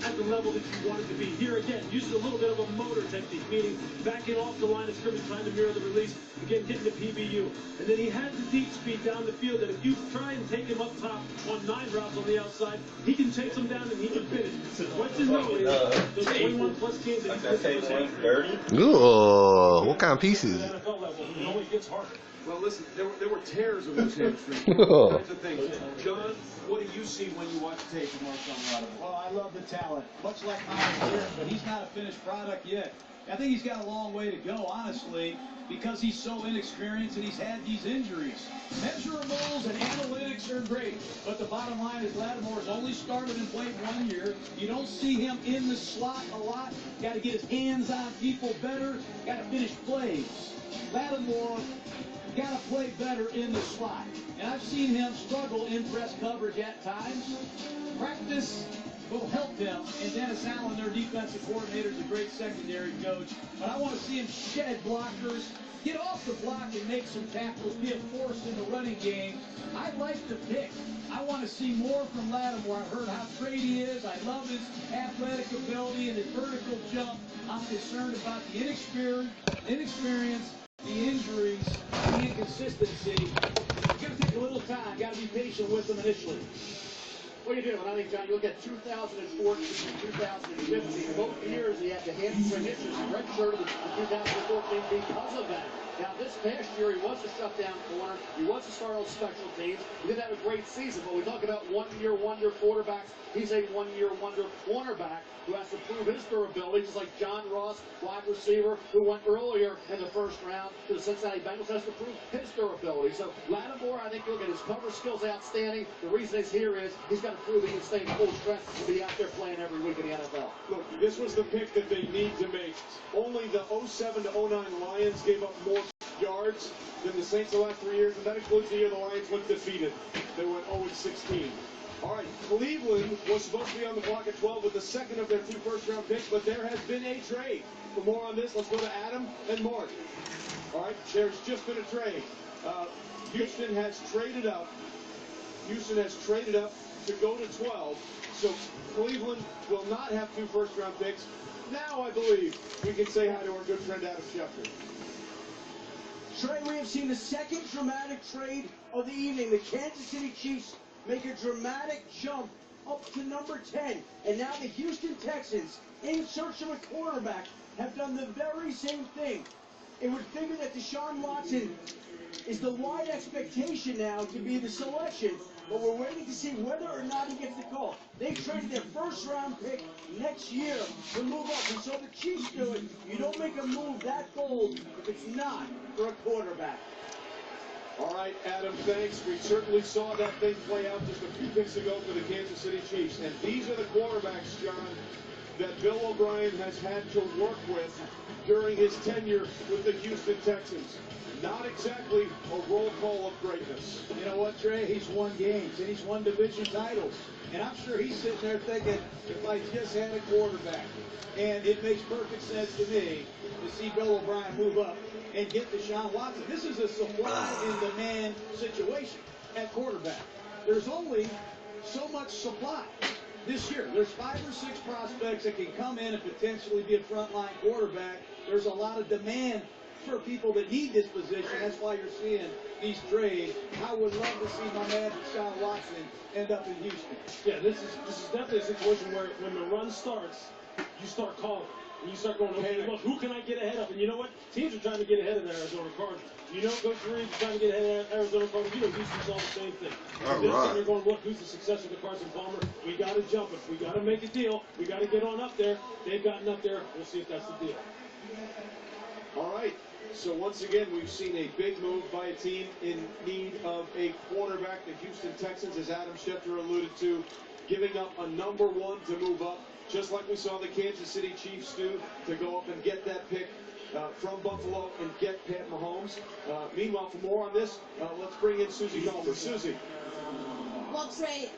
at the level that you want it to be. Here again, uses a little bit of a motor technique, meaning backing off the line of scrimmage, trying to mirror the release, again, getting the PBU. And then he has the deep speed down the field that if you try and take him up top on 9 routes on the outside, he can chase them down and he can finish. What you know is those 21 plus games that he's missing dirty. Ooh, what kind of pieces? NFL level, it always gets harder. Well, listen, there were tears of those hamstrings. All kinds of things. John, what do you see when you watch tape of Marshawn Lattimore? Well, I love the talent, much like Myles Garrett, but he's not a finished product yet. I think he's got a long way to go, honestly, because he's so inexperienced and he's had these injuries. Measurables and analytics are great, but the bottom line is Lattimore's only started and played 1 year. You don't see him in the slot a lot. Got to get his hands on people better. Got to finish plays. Lattimore got to play better in the slot. And I've seen him struggle in press coverage at times. Practice will help him. And Dennis Allen, their defensive coordinator, is a great secondary coach. But I want to see him shed blockers, get off the block and make some tackles, be a force in the running game. I like the pick. I want to see more from Lattimore. I've heard how great he is. I love his athletic ability and his vertical jump. I'm concerned about the inexperience, the injuries, the inconsistency. It's going to take a little time. Got to be patient with them initially. What do you do? And I think, John, you look at 2014 and 2015. Both years he had the hamstring issues. Redshirted in 2014 because of that. Now, this past year, he was a shutdown corner. He was a star on special teams. He did have a great season, but we talk about one-year wonder quarterbacks. He's a one-year wonder cornerback who has to prove his durability, just like John Ross, wide receiver, who went earlier in the first round to the Cincinnati Bengals, has to prove his durability. So Lattimore, I think, look at his cover skills, outstanding. The reason he's here is he's got to prove he can stay in full strength to be out there playing every week in the NFL. Look, this was the pick that they need to make. Only the 07 to 09 Lions gave up more yards than the Saints the last 3 years, and that includes the year the Lions went defeated. They went 0-16. All right, Cleveland was supposed to be on the block at 12 with the second of their 2 first-round picks, but there has been a trade. For more on this, let's go to Adam and Mark. All right, there's just been a trade. Houston has traded up. Houston has traded up to go to 12, so Cleveland will not have 2 first-round picks. Now, I believe, we can say hi to our good friend Adam Schefter. Trey, we have seen the second dramatic trade of the evening. The Kansas City Chiefs make a dramatic jump up to number 10. And now the Houston Texans, in search of a quarterback, have done the very same thing. It would figure that Deshaun Watson is the wide expectation now to be the selection, but we're waiting to see whether or not he gets the call. They traded their first-round pick next year to move up, and so the Chiefs do it. You don't make a move that bold if it's not for a quarterback. All right, Adam, thanks. We certainly saw that thing play out just a few picks ago for the Kansas City Chiefs. And these are the quarterbacks, John, that Bill O'Brien has had to work with during his tenure with the Houston Texans. Not exactly a roll call of greatness. You know what, Trey? He's won games, and he's won division titles. And I'm sure he's sitting there thinking, if I just had a quarterback. And it makes perfect sense to me to see Bill O'Brien move up and get Deshaun Watson. This is a supply and demand situation at quarterback. There's only so much supply this year. There's 5 or 6 prospects that can come in and potentially be a frontline quarterback. There's a lot of demand for people that need this position. That's why you're seeing these trades. I would love to see my man Deshaun Watson end up in Houston. Yeah, this is definitely a situation where when the run starts, you start calling. And you start going, okay, look, who can I get ahead of? And you know what? Teams are trying to get ahead of the Arizona Cardinals. You know, Coach Reeves is trying to get ahead of Arizona Cardinals. You know, Houston's all the same thing. All this right. time you're going, look, who's the successor to Carson Palmer? We got to jump it. We got to make a deal. We got to get on up there. They've gotten up there. We'll see if that's the deal. All right. So once again, we've seen a big move by a team in need of a quarterback. The Houston Texans, as Adam Schefter alluded to, giving up a number 1 to move up, just like we saw the Kansas City Chiefs do, to go up and get that pick from Buffalo and get Pat Mahomes. Meanwhile, for more on this, let's bring in Susie Golfer. Susie. Well, Trey,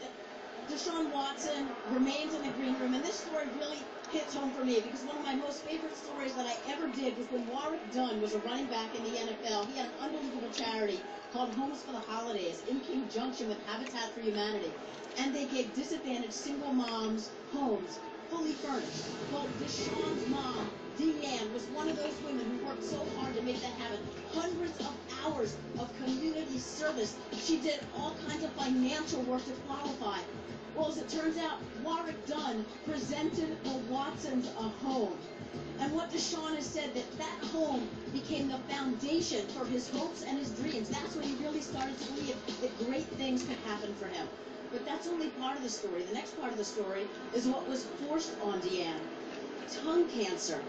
Deshaun Watson remains in the green room, and this story really hits home for me because one of my most favorite stories that I ever did was when Warwick Dunn was a running back in the NFL. He had an unbelievable charity called Homes for the Holidays in conjunction with Habitat for Humanity, and they gave disadvantaged single moms homes fully furnished. Well, Deshaun's mom, Deanne, was one of those women who worked so hard to make that happen. Hundreds of hours of community service. She did all kinds of financial work to qualify. Well, as it turns out, Warwick Dunn presented the Watsons a home. And what Deshaun has said, that home became the foundation for his hopes and his dreams. That's when he really started to believe that great things could happen for him. But that's only part of the story. The next part of the story is what was forced on Deanne. Tongue cancer.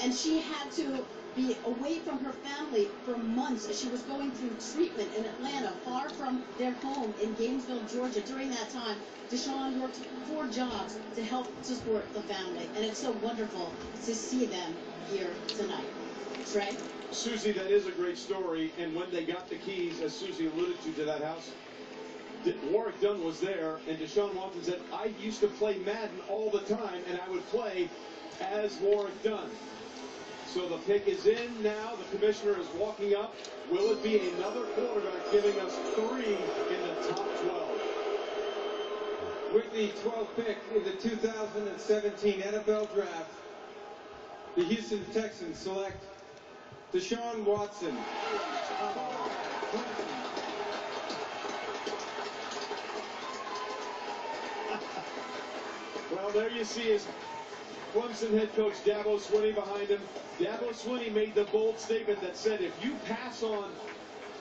And she had to be away from her family for months as she was going through treatment in Atlanta, far from their home in Gainesville, Georgia. During that time, Deshaun worked 4 jobs to help support the family. And it's so wonderful to see them here tonight. Trey? Susie, that is a great story. And when they got the keys, as Susie alluded to that house, Warwick Dunn was there, and Deshaun Watson said, I used to play Madden all the time, and I would play as Warwick Dunn. So the pick is in now. The commissioner is walking up. Will it be another quarterback giving us 3 in the top 12? With the 12th pick in the 2017 NFL Draft, the Houston Texans select Deshaun Watson. Well, there you see his Clemson head coach Dabo Swinney behind him. Dabo Swinney made the bold statement that said, if you pass on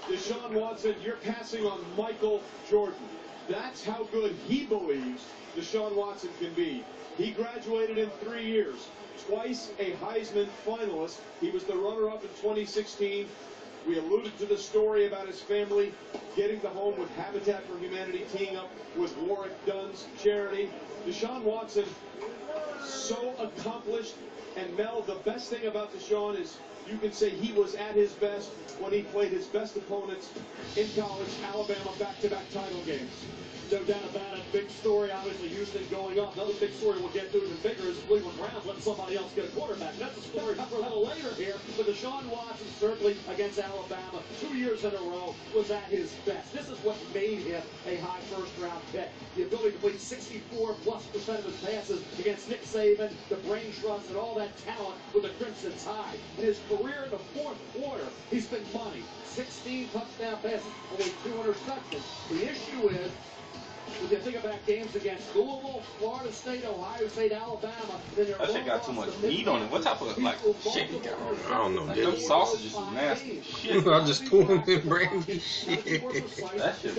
Deshaun Watson, you're passing on Michael Jordan. That's how good he believes Deshaun Watson can be. He graduated in 3 years, twice a Heisman finalist. He was the runner-up in 2016. We alluded to the story about his family getting to home with Habitat for Humanity, teaming up with Warwick Dunn's charity. Deshaun Watson, so accomplished. And Mel, the best thing about Deshaun is you can say he was at his best when he played his best opponents in college, Alabama, back-to-back title games. No doubt about it. Big story, obviously, Houston going up. Another big story we'll get to even bigger is Cleveland Browns letting somebody else get a quarterback. That's a story for a little later here. But Deshaun Watson, certainly against Alabama, 2 years in a row, was at his best. This is what made him a high first-round pick. The ability to complete 64+% of his passes against Nick Saban, the brain trust, and all that talent with the Crimson Tide. In his career in the fourth quarter, he's been money. 16 touchdown passes, only 2 interceptions. The issue is, when you think about games against Louisville, Florida State, Ohio State, Alabama, then That shit got too much meat on it. What type of like shit you got on it? I don't know. Like, them sausages was nasty. Shit. I just threw them in brandy. Shit. That shit.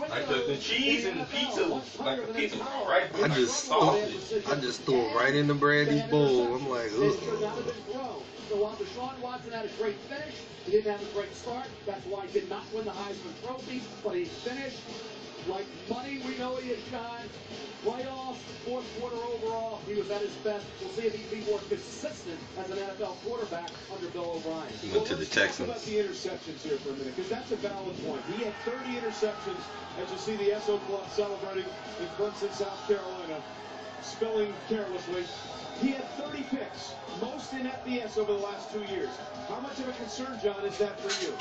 Like the cheese and the pizza was like the pizza was all right. I just threw it right in the brandy bowl. I'm like, ugh. So while Deshaun Watson had a great finish, he didn't have a great start. That's why he did not win the Heisman Trophy, but he finished like money. We know he has shine. Playoffs, fourth quarter overall, he was at his best. We'll see if he can be more consistent as an NFL quarterback under Bill O'Brien. He went to the Texans. Let's talk about the interceptions here for a minute, because that's a valid point. He had 30 interceptions, as you see the SO Club celebrating in Clemson, South Carolina, spelling carelessly. He had 30 picks, most in FBS over the last 2 years. How much of a concern, John, is that for you?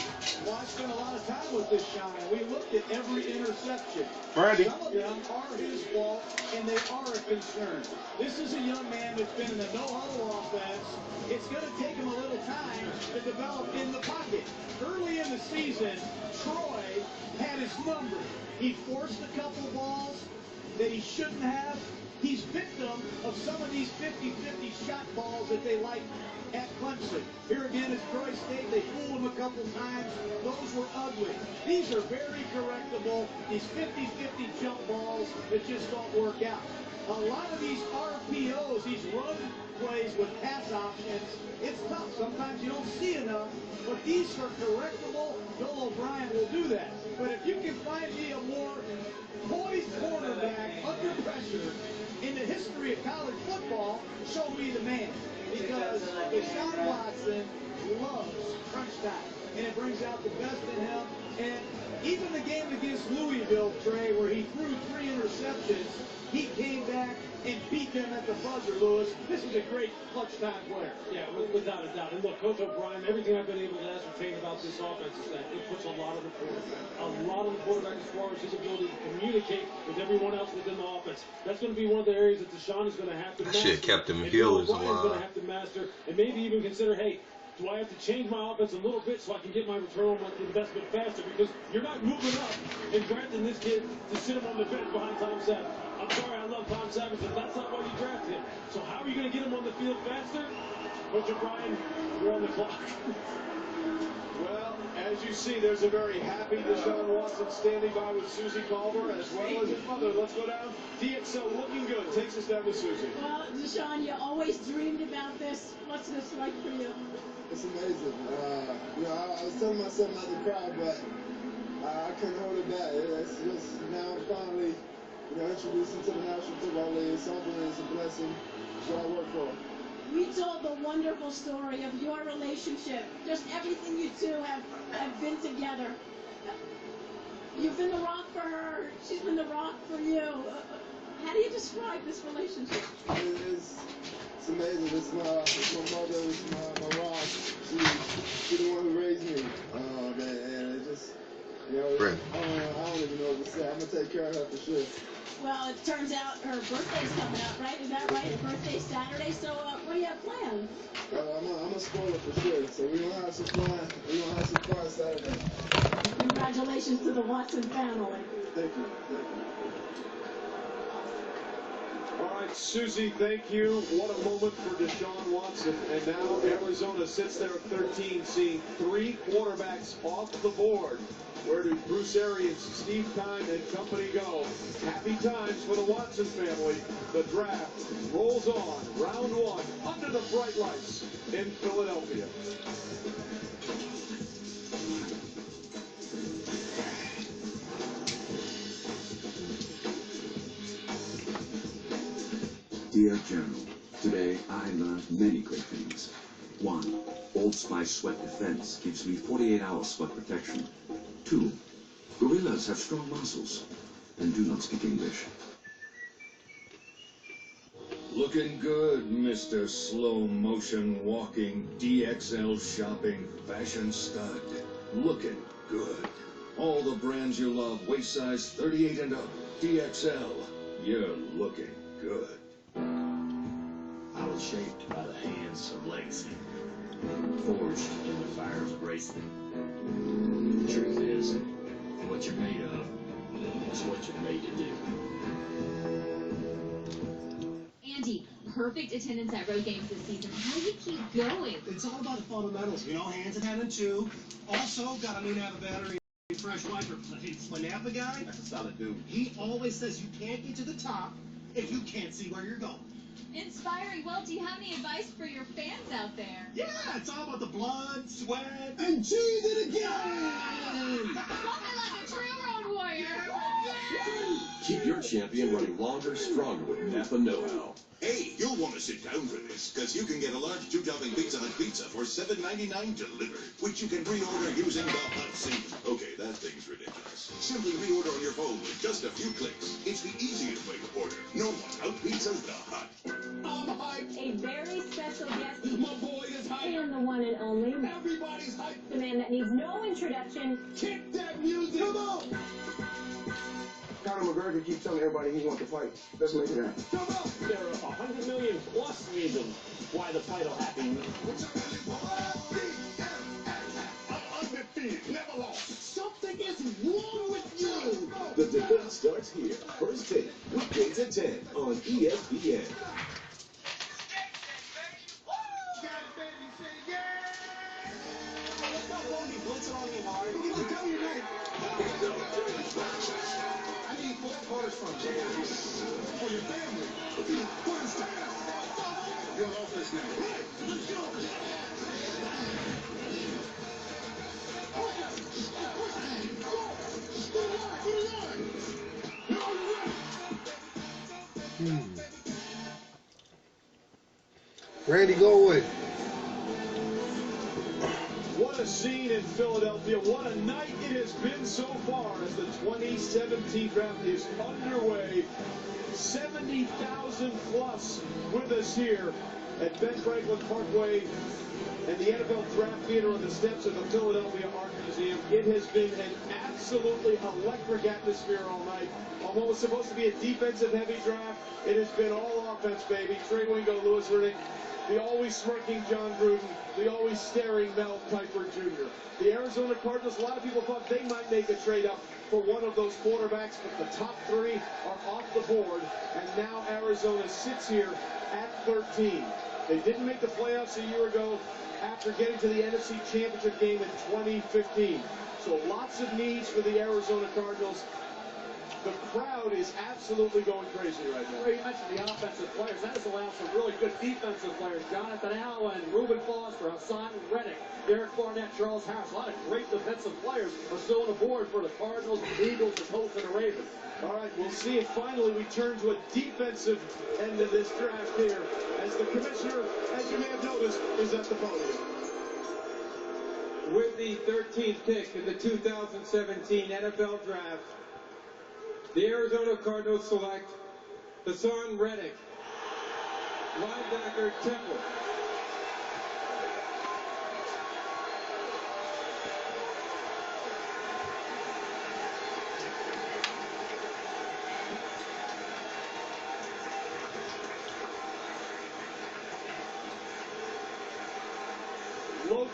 Well, I spent a lot of time with this Sean, and we looked at every interception. Friday. Some of them are his fault, and they are a concern. This is a young man that's been in the no-huddle offense. It's going to take him a little time to develop in the pocket. Early in the season, Troy had his number. He forced a couple balls that he shouldn't have. He's victim of some of these 50-50 shot balls that they like at Clemson. Here again is Troy State. They fooled him a couple times. Those were ugly. These are very correctable. These 50-50 jump balls that just don't work out. A lot of these RPOs, these run plays with pass options, it's tough. Sometimes you don't see enough, but these are correctable. Bill O'Brien will do that. But if you can find me a more poised quarterback under pressure in the history of college football, show me the man. Because Deshaun Watson loves crunch time, and it brings out the best in him. And even the game against Louisville, Trey, where he threw 3 interceptions, he came back and beat them at the buzzer, Lewis. This is a great clutch time player. Yeah, without a doubt. And look, Coach O'Brien, everything I've been able to ascertain about this offense is that it puts a lot of the quarterback as far as his ability to communicate with everyone else within the offense. That's going to be one of the areas that Deshaun is going to have to master. Shit kept him and Hill is O'Brien's going alive. to have to master and maybe even consider, hey, do I have to change my offense a little bit so I can get my return on investment faster? Because you're not moving up and drafting this kid to sit him on the bench behind Tom Savage. I'm sorry, I love Tom Savage, but that's not why you drafted him. So how are you going to get him on the field faster? Coach O'Brien, you're on the clock. Well, as you see, there's a very happy Deshaun Watson standing by with Susie Culver as well as his mother. Let's go down. DXL looking good. Takes us down to Susie. Well, Deshaun, you always dreamed about this. What's this like for you? It's amazing. I was telling myself not to cry, but I couldn't hold it back. It's just now finally, introducing to the National Football League. It's humbling. It's a blessing. It's what I work for. We told the wonderful story of your relationship. Just everything you two have been together. You've been the rock for her. She's been the rock for you. How do you describe this relationship? It's amazing. It's my mother. It's my rock. She's the one who raised me. And it just, I don't even know what to say. I'm going to take care of her for sure. Well, it turns out her birthday's coming up, right? Is that right? Her birthday's Saturday. So what do you have planned? I'm a spoiler for sure. So we're going to have some fun. We're going to have some fun Saturday. Congratulations to the Watson family. Thank you. All right, Susie, thank you. What a moment for Deshaun Watson. And now Arizona sits there at 13, seeing 3 quarterbacks off the board. Where do Bruce Arians, Steve Keim, and company go? Happy times for the Watson family. The draft rolls on. Round 1, under the bright lights in Philadelphia. Dear General, today I learned many great things. 1. Old Spice Sweat Defense gives me 48-hour sweat protection. 2. Gorillas have strong muscles and do not speak English. Looking good, Mr. Slow Motion Walking, DXL Shopping, Fashion Stud. Looking good. All the brands you love, waist size 38 and up, DXL. You're looking good. I was shaped by the hands of legacy, forged in the fire of racing. The truth is, what you're made of is what you're made to do. Andy, perfect attendance at road games this season. How do you keep going? It's all about the fundamentals, you know, hands and having 2. Also, gotta learn to have a battery, fresh wiper blades. My Napa guy, that's a solid dude. He always says you can't get to the top if you can't see where you're going. Inspiring. Well, do you have any advice for your fans out there? Yeah, it's all about the blood, sweat, and cheese it again! Something like a trail road warrior. Keep your champion running longer, stronger with Napa Know-How. Hey, you'll want to sit down for this, because you can get a large 2-topping Pizza Hut pizza for $7.99 delivered, which you can reorder using the Hut seat. Okay, that thing's ridiculous. Simply reorder on your phone with just a few clicks. It's the easiest way to order. No one out-pizzas the Hut. I'm hyped! A very special guest. My boy is hyped! And the one and only. Everybody's hyped! The man that needs no introduction. Kick that music! Come on! Conor McGregor keeps telling everybody he wants to fight. Let's make it happen. Come on! There are 100 million plus reasons why the fight will happen. I'm undefeated, never lost. Something is wrong with you! The debate starts here. First take, weekdays at 10 on ESPN. I need 4 quarters from you. For your family. For the staff. Your office now. Let's go. Randy, go away. What a scene in Philadelphia. What a night it has been so far as the 2017 draft is underway. 70,000 plus with us here at Ben Franklin Parkway and the NFL Draft Theater on the steps of the Philadelphia Art Museum. It has been an absolutely electric atmosphere all night. On what was supposed to be a defensive-heavy draft, it has been all offense, baby. Trey Wingo, Louis Riddick, the always smirking John Gruden, the always staring Mel Kiper Jr. The Arizona Cardinals, a lot of people thought they might make a trade up for one of those quarterbacks, but the top 3 are off the board, and now Arizona sits here at 13. They didn't make the playoffs a year ago after getting to the NFC Championship game in 2015. So lots of needs for the Arizona Cardinals. The crowd is absolutely going crazy right now. Well, you mentioned the offensive players. That has allowed some really good defensive players. Jonathan Allen, Reuben Foster, Hassan Reddick, Derek Barnett, Charles Harris. A lot of great defensive players are still on the board for the Cardinals, the Eagles, the Colts, and the Ravens. All right, we'll see if finally we turn to a defensive end of this draft here, as the commissioner, as you may have noticed, is at the podium. With the 13th pick in the 2017 NFL Draft, the Arizona Cardinals select Hassan Reddick, linebacker, Temple.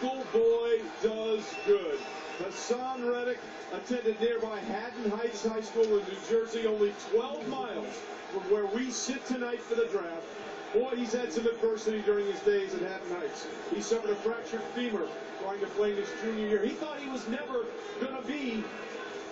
local boy does good. Hassan Reddick attended nearby Haddon Heights High School in New Jersey, only 12 miles from where we sit tonight for the draft. Boy, he's had some adversity during his days at Haddon Heights. He suffered a fractured femur trying to play in his junior year. He thought he was never going to be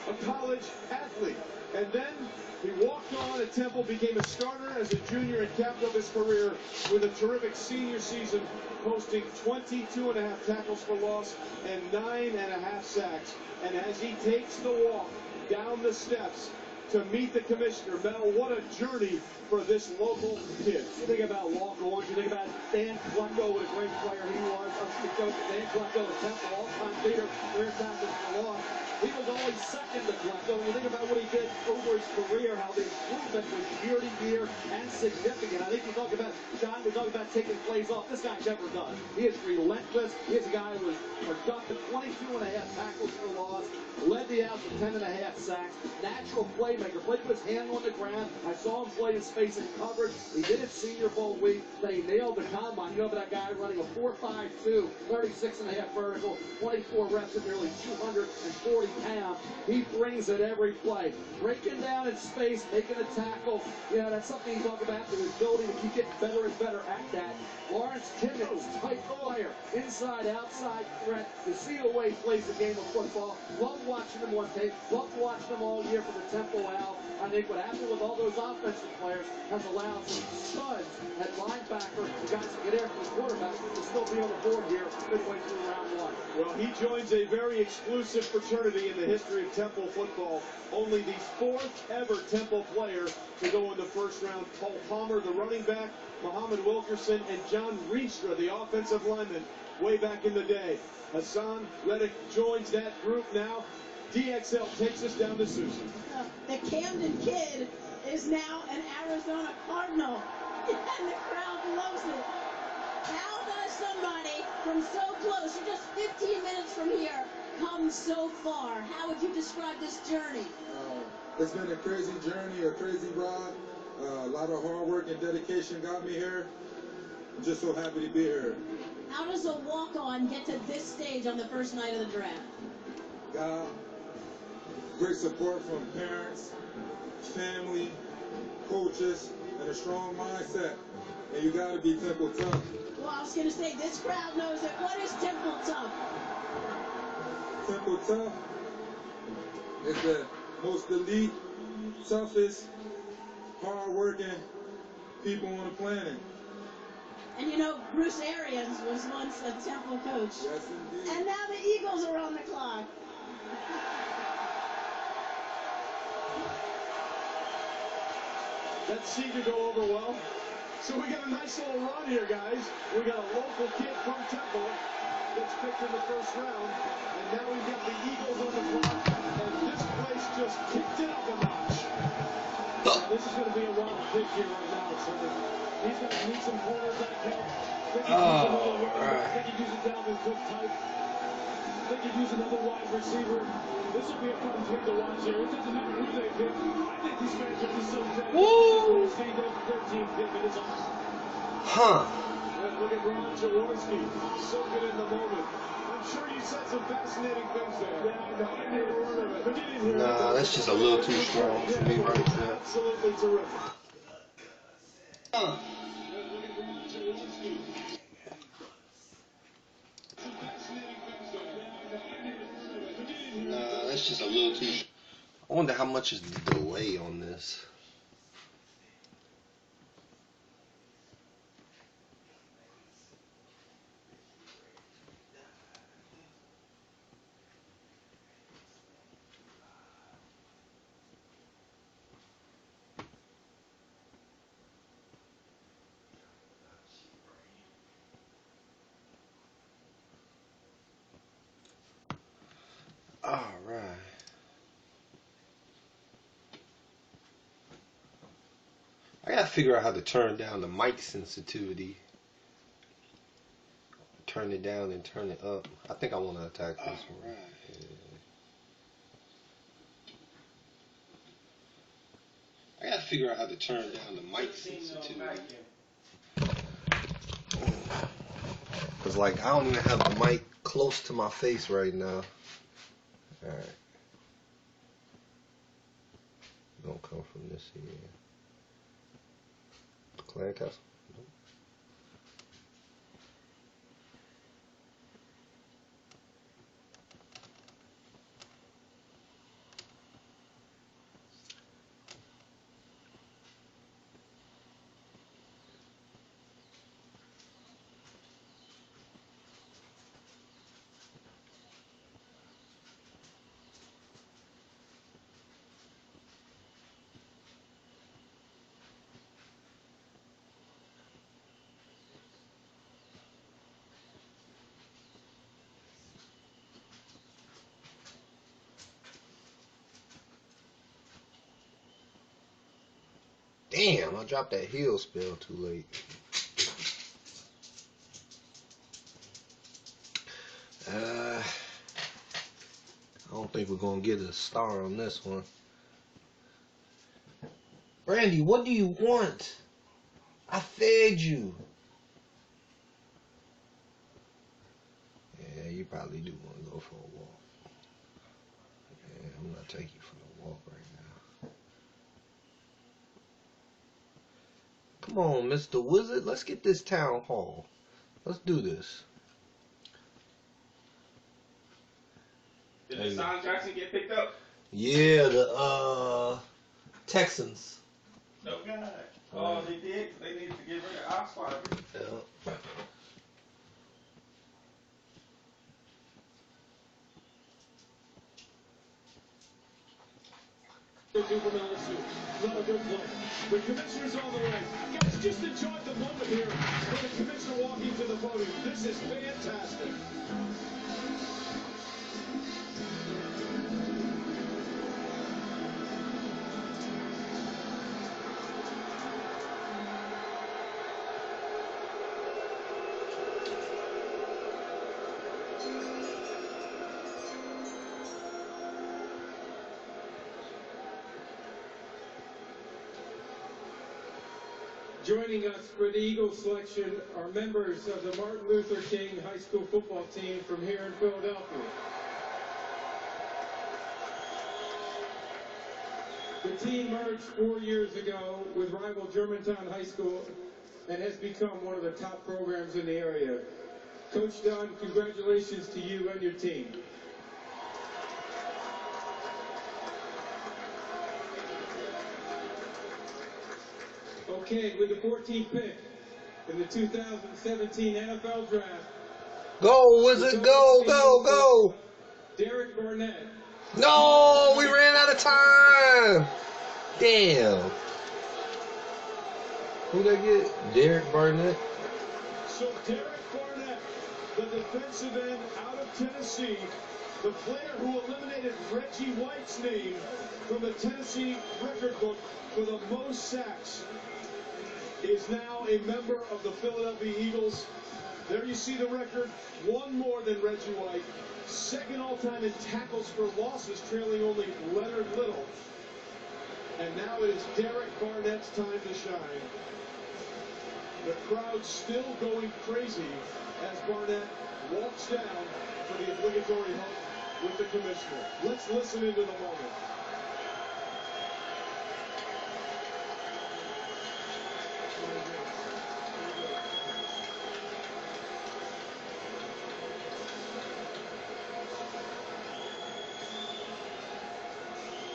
a college athlete. And then he walked on at Temple, became a starter as a junior, and capped up his career with a terrific senior season, posting 22.5 tackles for loss and 9.5 sacks. And as he takes the walk down the steps to meet the commissioner, Mel, what a journey for this local kid. You think about walk-ons, you think about Dan Klecko, what a great player he was. Dan Klecko, the Temple all-time leader, career tackles for loss. He was only second to Klecko. When you think about what he did over his career, how the improvement was year to year and significant. I think you talk about, John, we talk about taking plays off. This guy's never done. He is relentless. He is a guy who was productive, 22.5 tackles for loss, led the out to 10.5 sacks. Natural playmaker, played with his hand on the ground. I saw him play in space and coverage. He did it Senior Bowl week. Then he nailed the combine. You know that guy running a 4.52, 36.5 vertical, 24 reps at nearly 240 pounds. He brings it every play. Breaking down in space, making a tackle. Yeah, that's something you talk about, his ability to keep getting better and better at that. Lawrence Timmons, tight player, inside, outside threat. You see the way he plays the game of football. Love watching him on tape. Love watching him all year for the Temple Owl. I think what happened with all those offensive players has allowed some studs at linebacker, the guys that get after the quarterback, to still be on the board here midway through round one. Well, he joins a very exclusive fraternity in the history of Temple football. Only the 4th ever Temple player to go in the first round. Paul Palmer, the running back, Muhammad Wilkerson, and John Rienstra, the offensive lineman, way back in the day. Hassan Reddick joins that group now. DXL takes us down to Susan. The Camden Kid is now an Arizona Cardinal, and the crowd loves it. How does somebody from so close, you're just 15 minutes from here, come so far? How would you describe this journey? It's been a crazy journey, a crazy ride. A lot of hard work and dedication got me here. I'm just so happy to be here. How does a walk-on get to this stage on the first night of the draft? God, great support from parents, family, coaches, and a strong mindset. And you got to be Temple tough. Well, I was going to say, this crowd knows it. What is Temple tough? Temple tough is the most elite, toughest, hard-working people on the planet. And you know, Bruce Arians was once a Temple coach. Yes, indeed. And now the Eagles are on the clock. That seemed to go over well. So we got a nice little run here, guys. We got a local kid from Temple that's picked in the first round. And now we've got the Eagles on the clock. And this place just kicked it up a notch. This is going to be a wild pick here right now. So he's got to meet some corners that count. I think he'd use a Dalvin Cook type. I think he'd use another wide receiver. This will be a fun pick to watch here. It doesn't matter who they pick. I think these fans are just so excited. Woo! See that 13th pick, and it's awesome. Huh. Look at Ron Jaworski, soaking in the moment. I'm sure you said some fascinating things there. Yeah, no, I never heard of it. But you didn't hear it. Nah, that's just a little too strong for me right there. Absolutely terrific. Huh. Look at Ron Jaworski. Some fascinating things there. Yeah, no, I never heard of it. But you didn't hear it. Nah, that's just a little too. I wonder how much is the delay on this. All right. I gotta figure out how to turn down the mic sensitivity. Turn it down and turn it up. I think I want to attack this one. Yeah. I gotta figure out how to turn down the mic sensitivity. Cause like I don't even have the mic close to my face right now. All right. Don't come from this here. Clan Castle. Damn, I dropped that heel spell too late. I don't think we're gonna get a star on this one. Randy, what do you want? I fed you. Yeah, you probably do want to go for a walk. Yeah, I'm not taking you for a walk right now. Come on, Mr. Wizard. Let's get this town hall. Let's do this. Did Deshaun Jackson get picked up? Yeah, the Texans. No God. Oh, they did. They needed to get rid of Osweiler. Yeah. Not a good play. The commissioner's on the way. Guys, just enjoy the moment here with the commissioner walking to the podium. This is fantastic. Joining us for the Eagle selection are members of the Martin Luther King High School football team from here in Philadelphia. The team merged 4 years ago with rival Germantown High School and has become one of the top programs in the area. Coach Don, congratulations to you and your team. Okay, with the 14th pick in the 2017 NFL Draft. Go, Wizard, go, go, go. Derek Barnett. No, we ran out of time. Damn. Who'd I get? Derek Barnett. So Derek Barnett, the defensive end out of Tennessee, the player who eliminated Reggie White's name from the Tennessee record book for the most sacks, is now a member of the Philadelphia Eagles. There you see the record, one more than Reggie White. Second all-time in tackles for losses, trailing only Leonard Little. And now it is Derek Barnett's time to shine. The crowd still going crazy as Barnett walks down for the obligatory hug with the commissioner. Let's listen into the moment.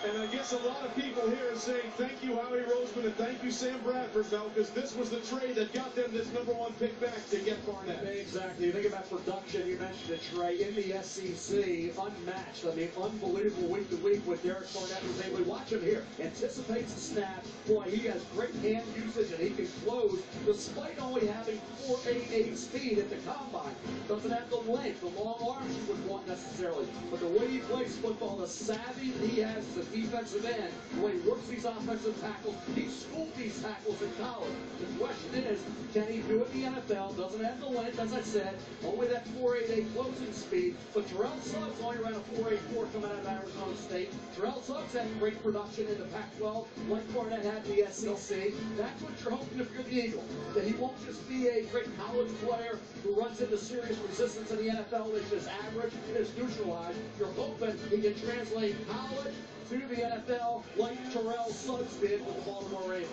And I guess a lot of people here are saying thank you, Howie Roseman, and thank you, Sam Bradford, now, because this was the trade that got them this #1 pick back to get Barnett. Exactly. You think about production, you mentioned it, Trey, in the SEC, unmatched. I mean, unbelievable week to week with Derek Barnett. We watch him here. Anticipates the snap. Boy, he has great hand usage, and he can close despite only having 4.88 speed at the combine. Doesn't have the length, the long arms you would want necessarily. necessarily, but the way he plays football, the savvy that he has as a defensive end, the way he works these offensive tackles, he schooled these tackles in college. The question is, can he do it in the NFL? Doesn't have the length, as I said, only that 4.88 closing speed, but Terrell Suggs only ran a 4.84 coming out of Arizona State. Terrell Suggs had great production in the Pac-12, like Barnett had in the SEC. That's what you're hoping if you're the Eagles, that he won't just be a great college player who runs into serious resistance in the NFL that's just average and is neutralized. You're hoping he can translate college to the NFL like Terrell Suggs did with the Baltimore Ravens.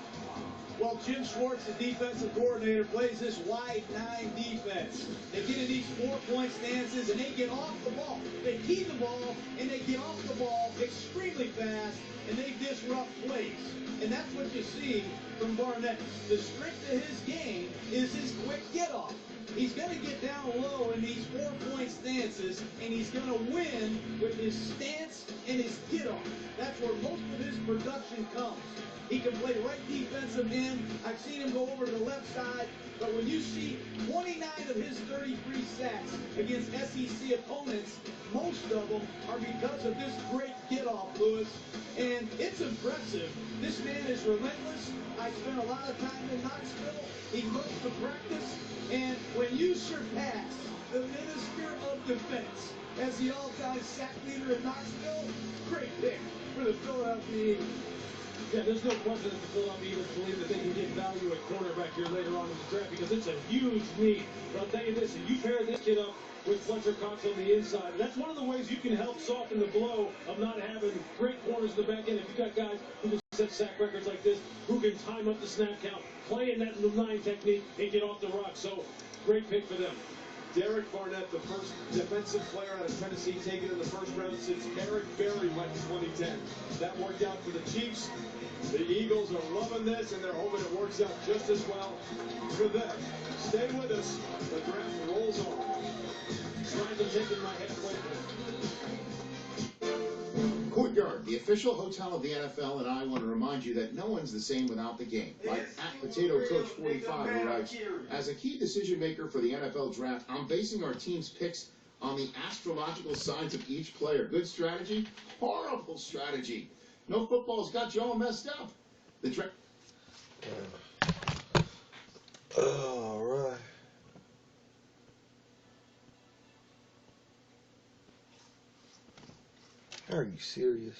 Well, Jim Schwartz, the defensive coordinator, plays this wide 9 defense. They get in these 4-point stances, and they get off the ball. They keep the ball, and they get off the ball extremely fast, and they disrupt plays. And that's what you see from Barnett. The strength of his game is his quick get-off. He's going to get down low in these 4-point stances, and he's going to win with his stance and his get-off. That's where most of his production comes. He can play right defensive end. I've seen him go over to the left side. But when you see 29 of his 33 sacks against SEC opponents, most of them are because of this great get-off, Lewis. And it's impressive. This man is relentless. I spent a lot of time in Knoxville. He loves to practice. And when you surpass the Minister of Defense as the all-time sack leader in Knoxville, great pick for the Philadelphia Eagles. Yeah, there's no question that the Philadelphia Eagles believe that they can get value at cornerback here later on in the draft because it's a huge need. But I'll tell you this, if you pair this kid up with Fletcher Cox on the inside, that's one of the ways you can help soften the blow of not having great corners in the back end. If you've got guys who can set sack records like this, who can time up the snap count, play in that 9 technique, and get off the rock. So, great pick for them. Derek Barnett, the first defensive player out of Tennessee taken in the first round since Eric Berry went in 2010. That worked out for the Chiefs. The Eagles are loving this, and they're hoping it works out just as well for them. Stay with us. The draft rolls on. Trying to take in my halfway point. Courtyard, the official hotel of the NFL, and I want to remind you that no one's the same without the game. Like at Potato Coach 45, who writes, as a key decision maker for the NFL draft, I'm basing our team's picks on the astrological signs of each player. Good strategy? Horrible strategy. No football's got you all messed up. The draft. All right. Are you serious?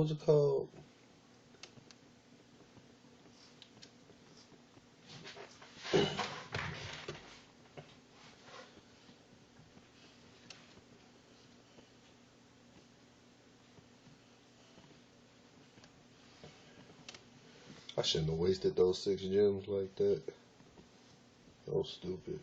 was it called? I shouldn't have wasted those 6 gems like that. That was stupid.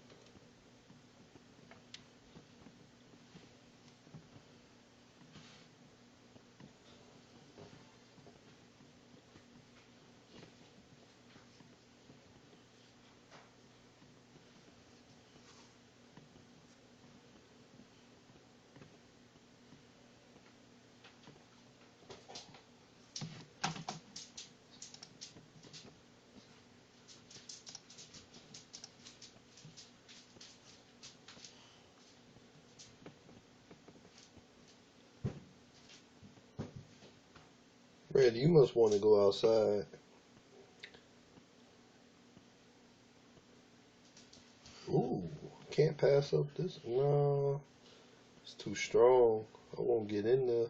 Brad, you must want to go outside. Ooh, can't pass up this. No, it's too strong. I won't get in there.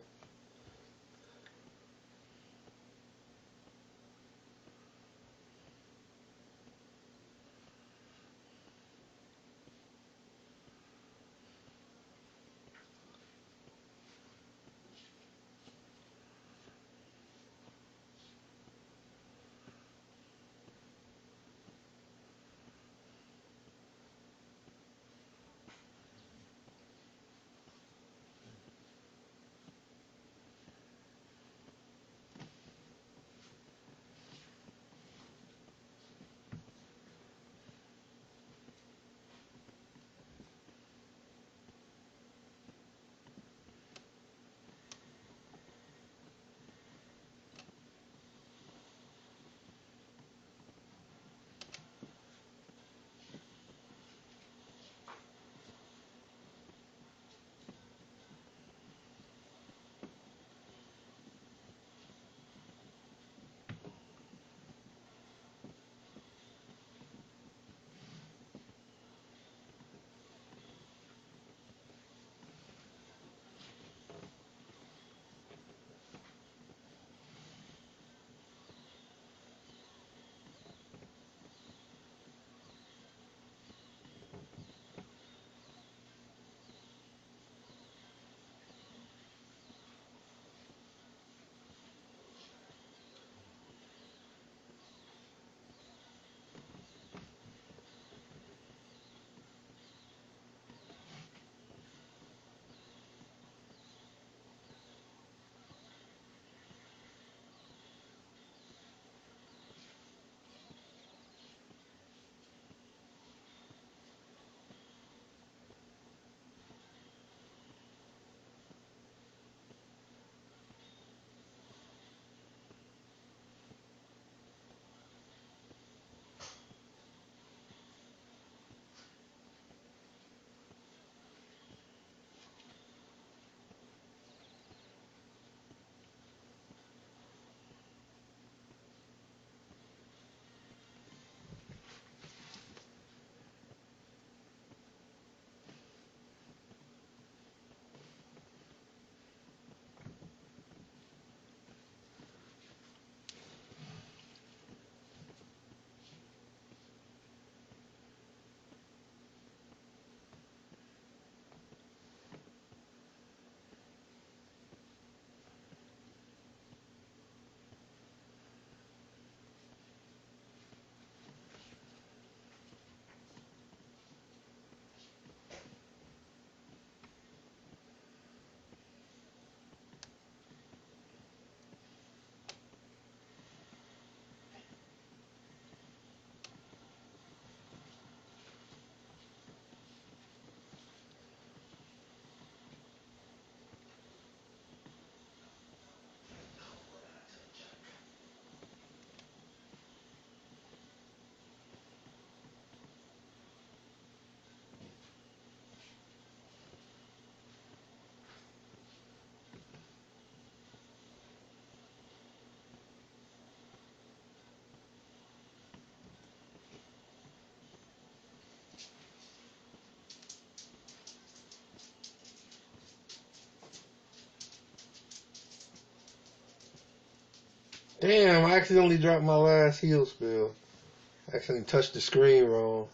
Damn, I accidentally dropped my last heel spill. I accidentally touched the screen wrong.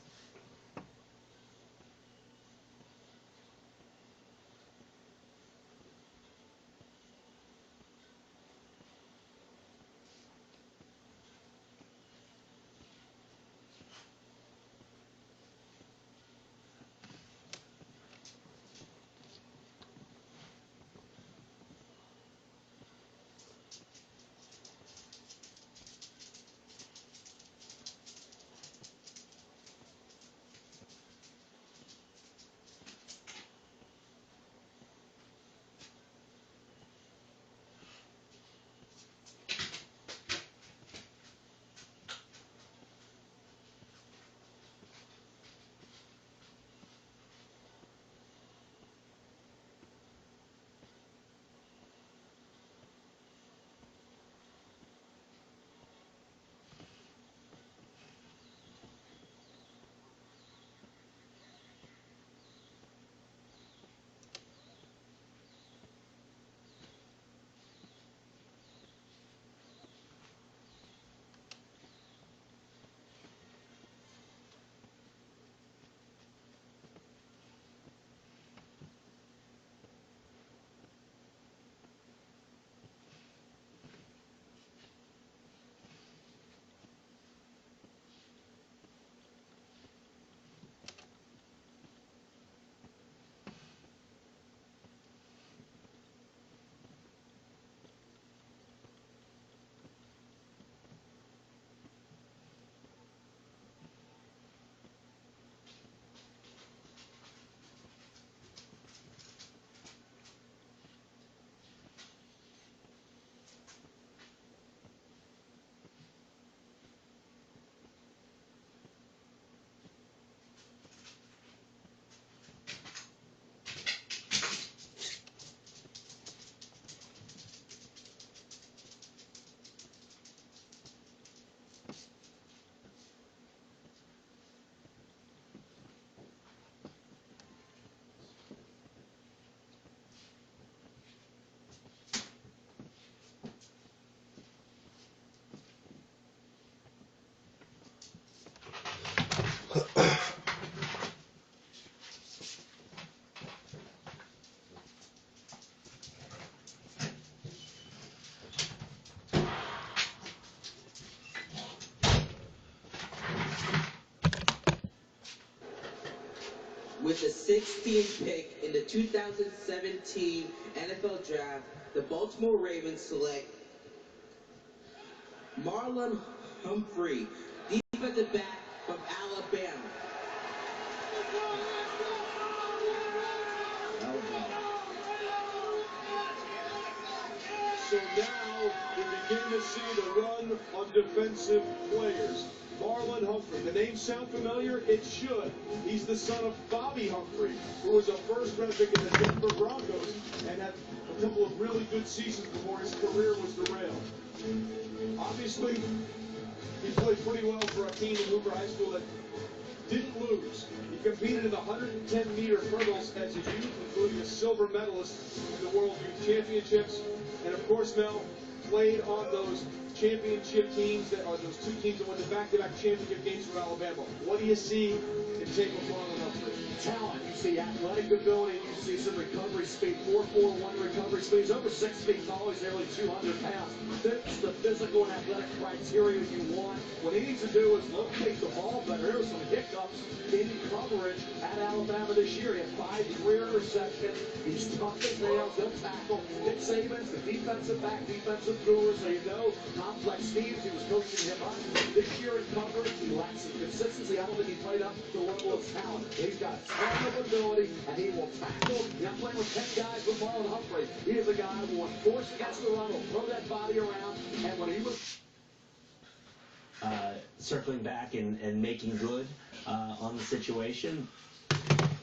With the 16th pick in the 2017 NFL Draft, the Baltimore Ravens select Marlon Humphrey, defensive back from Alabama. So now we begin to see the run of defensive players. Marlon Humphrey. The name sound familiar? It should. He's the son of Bobby Humphrey, who was a first-round pick in the Denver Broncos and had a couple of really good seasons before his career was derailed. Obviously, he played pretty well for a team in Hoover High School that didn't lose. He competed in the 110-meter hurdles as a youth, including a silver medalist in the World Youth Championships. And of course, Mel played on those championship teams that are those two teams that won the back-to-back championship games for Alabama. What do you see in tape of Marlon Humphrey? Talent. You see athletic ability. You see some recovery speed. 4.41 recovery speed. He's over 6 feet tall. He's nearly 200 pounds. Fits the physical and athletic criteria you want. What he needs to do is locate the ball better. There were some hiccups in coverage at Alabama this year. He had 5 career interceptions. He's tough as nails. He'll tackle. Nick Saban's the defensive back, defensive guru, so you know. Complex schemes. He was coaching him up. This year in coverage, he lacks some consistency. I don't think he played up to the level of talent. He's got a ton of ability, and he will tackle. You're not playing with 10 guys with Marlon Humphrey. He is a guy who will force against the run, will throw that body around, and when he was circling back and making good on the situation.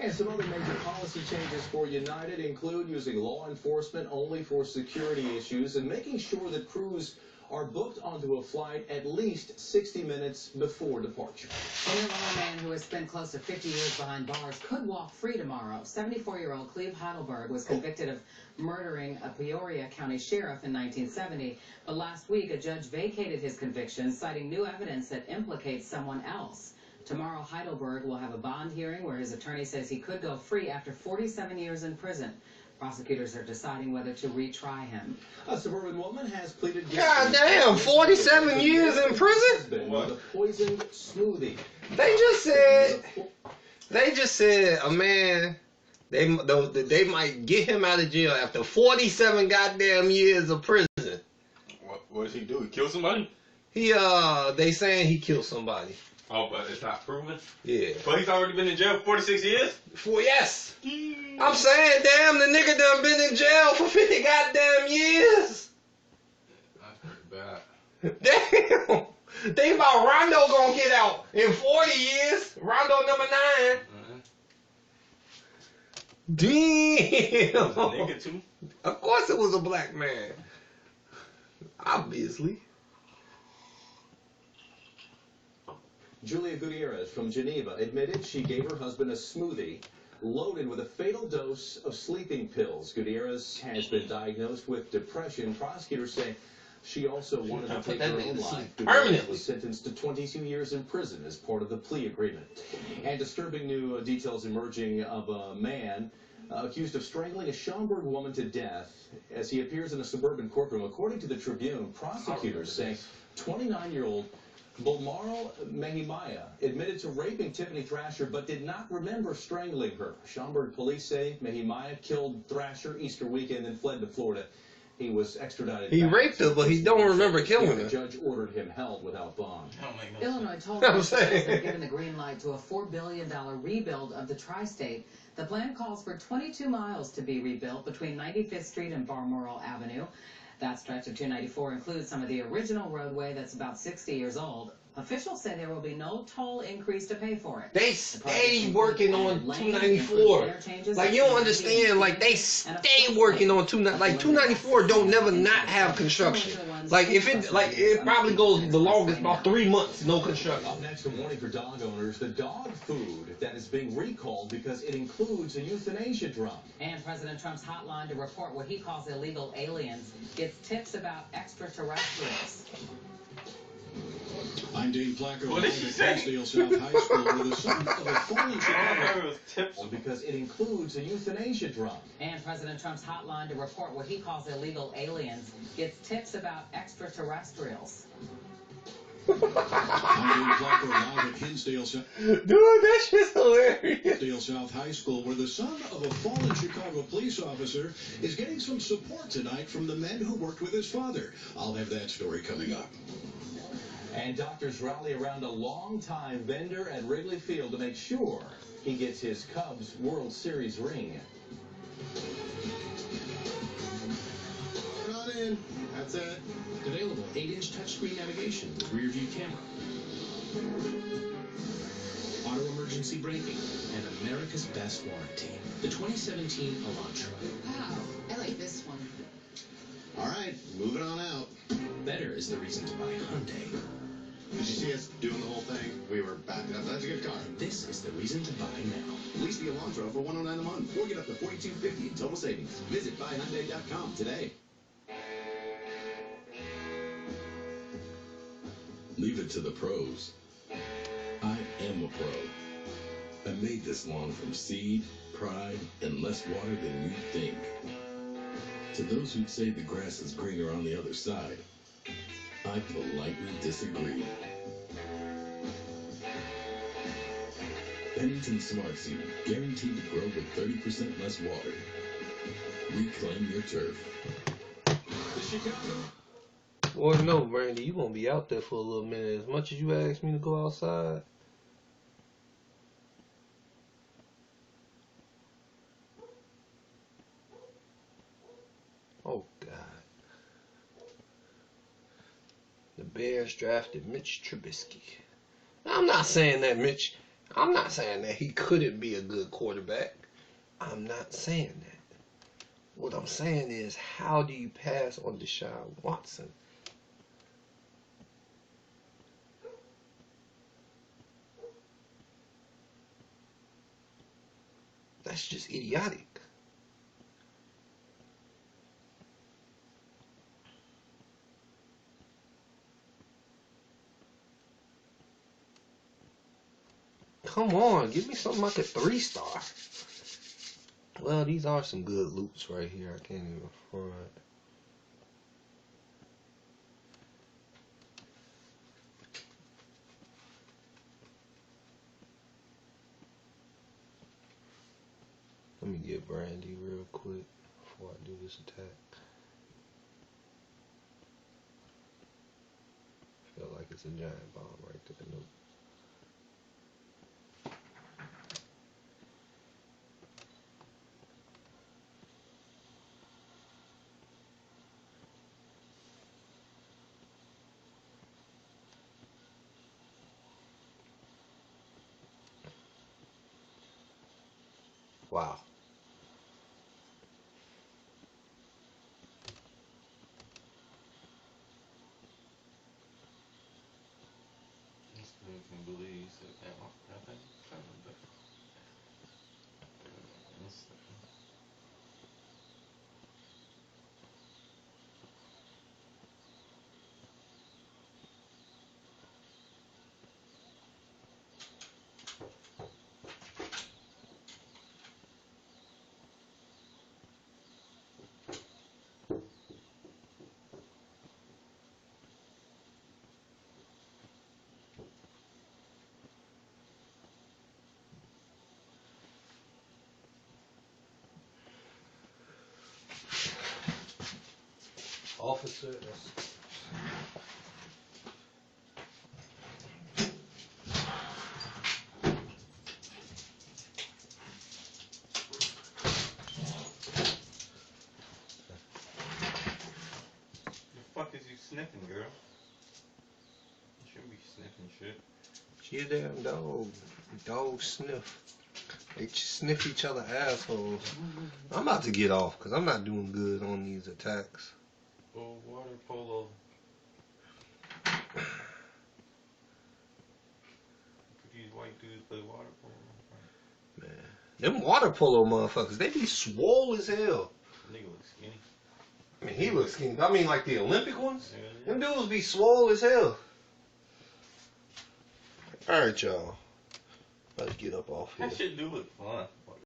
And some other major policy changes for United include using law enforcement only for security issues and making sure that crews are booked onto a flight at least 60 minutes before departure. An Illinois man who has spent close to 50 years behind bars could walk free tomorrow. 74-year-old Cleve Heidelberg was convicted of murdering a Peoria County sheriff in 1970. But last week, a judge vacated his conviction, citing new evidence that implicates someone else. Tomorrow, Heidelberg will have a bond hearing where his attorney says he could go free after 47 years in prison. Prosecutors are deciding whether to retry him. A suburban woman has pleaded guilty. God damn, 47 years in prison? With a poisoned smoothie. They just said a man, they might get him out of jail after 47 goddamn years of prison. What did he do? He killed somebody? They saying he killed somebody. Oh, but it's not proven? Yeah. But he's already been in jail for 46 years? Yes. I'm saying, damn, the nigga done been in jail for 50 goddamn years. That's pretty bad. Damn. Think about Rondo gonna get out in 40 years. Rondo number 9. Damn. Was it a nigga too? Of course it was a black man. Obviously. Julia Gutierrez from Geneva admitted she gave her husband a smoothie loaded with a fatal dose of sleeping pills. Gutierrez has been diagnosed with depression. Prosecutors say she also wanted to take her own life. Gutierrez was sentenced to 22 years in prison as part of the plea agreement. And disturbing new details emerging of a man accused of strangling a Schaumburg woman to death as he appears in a suburban courtroom. According to the Tribune, prosecutors say 29-year-old Bulmaro Mehimaya admitted to raping Tiffany Thrasher but did not remember strangling her. Schaumburg police say Mehimaya killed Thrasher Easter weekend and fled to Florida. He was extradited. He raped her, but he don't remember killing her. The judge ordered him held without bond. Illinois toll roads have been given the green light to a $4 billion rebuild of the tri-state. The plan calls for 22 miles to be rebuilt between 95th Street and Balmoral Avenue. That stretch of 294 includes some of the original roadway that's about 60 years old. Officials say there will be no toll increase to pay for it. They stay working on 294. Like, you don't understand. Like, they stay working on 294 don't never not have construction. Like, it probably goes the longest, about 3 months, no construction. Up next, a warning for dog owners. The dog food that is being recalled because it includes a euthanasia drum. And President Trump's hotline to report what he calls illegal aliens gets tips about extraterrestrials. I'm Dave Placker live at Hinsdale South High School where the son of a fallen Chicago because it includes a euthanasia drum. And President Trump's hotline to report what he calls illegal aliens gets tips about extraterrestrials. I'm Dave Placker live at Hinsdale South. Dude, that shit's hilarious. Hinsdale South High School where the son of a fallen Chicago police officer is getting some support tonight from the men who worked with his father. I'll have that story coming up. And doctors rally around a longtime vendor at Wrigley Field to make sure he gets his Cubs World Series ring. Put on in. That's it. Available 8-inch touchscreen navigation with rear view camera, auto emergency braking, and America's best warranty. The 2017 Elantra. Wow, I like this one. All right, moving on out. Better is the reason to buy Hyundai. Did you see us doing the whole thing? We were backing up. That's a good car. This is the reason to buy now. Lease the Elantra for $109 a month or get up to $4,250 in total savings. Visit buyhyundai.com today. Leave it to the pros. I am a pro. I made this lawn from seed, pride, and less water than you think. To those who'd say the grass is greener on the other side, I politely disagree. Pennington Smart Seed, guaranteed to grow with 30% less water. Reclaim your turf. Well, no, Brandy, you gonna be out there for a little minute. As much as you asked me to go outside. Oh, God. The Bears drafted Mitch Trubisky. I'm not saying that he couldn't be a good quarterback. I'm not saying that. What I'm saying is, how do you pass on Deshaun Watson? That's just idiotic. Come on, give me something like a 3-star. Well, these are some good loops right here. I can't even front. Let me get Brandy real quick before I do this attack. I feel like it's a giant bomb right there. Nope. Wow. I still can't believe you said that one. I think it's kind of bad. Officer. The fuck is you sniffing, girl? You shouldn't be sniffing shit. She a damn dog. Dogs sniff. They sniff each other assholes. I'm about to get off because I'm not doing good on these attacks. Oh, water polo. These white dudes play water polo. Man, them water polo motherfuckers, they be swole as hell. Nigga looks skinny. I mean, he looks skinny. I mean, like the Olympic ones? Yeah. Them dudes be swole as hell. Alright, y'all. Let's get up off here. That shit do look fun.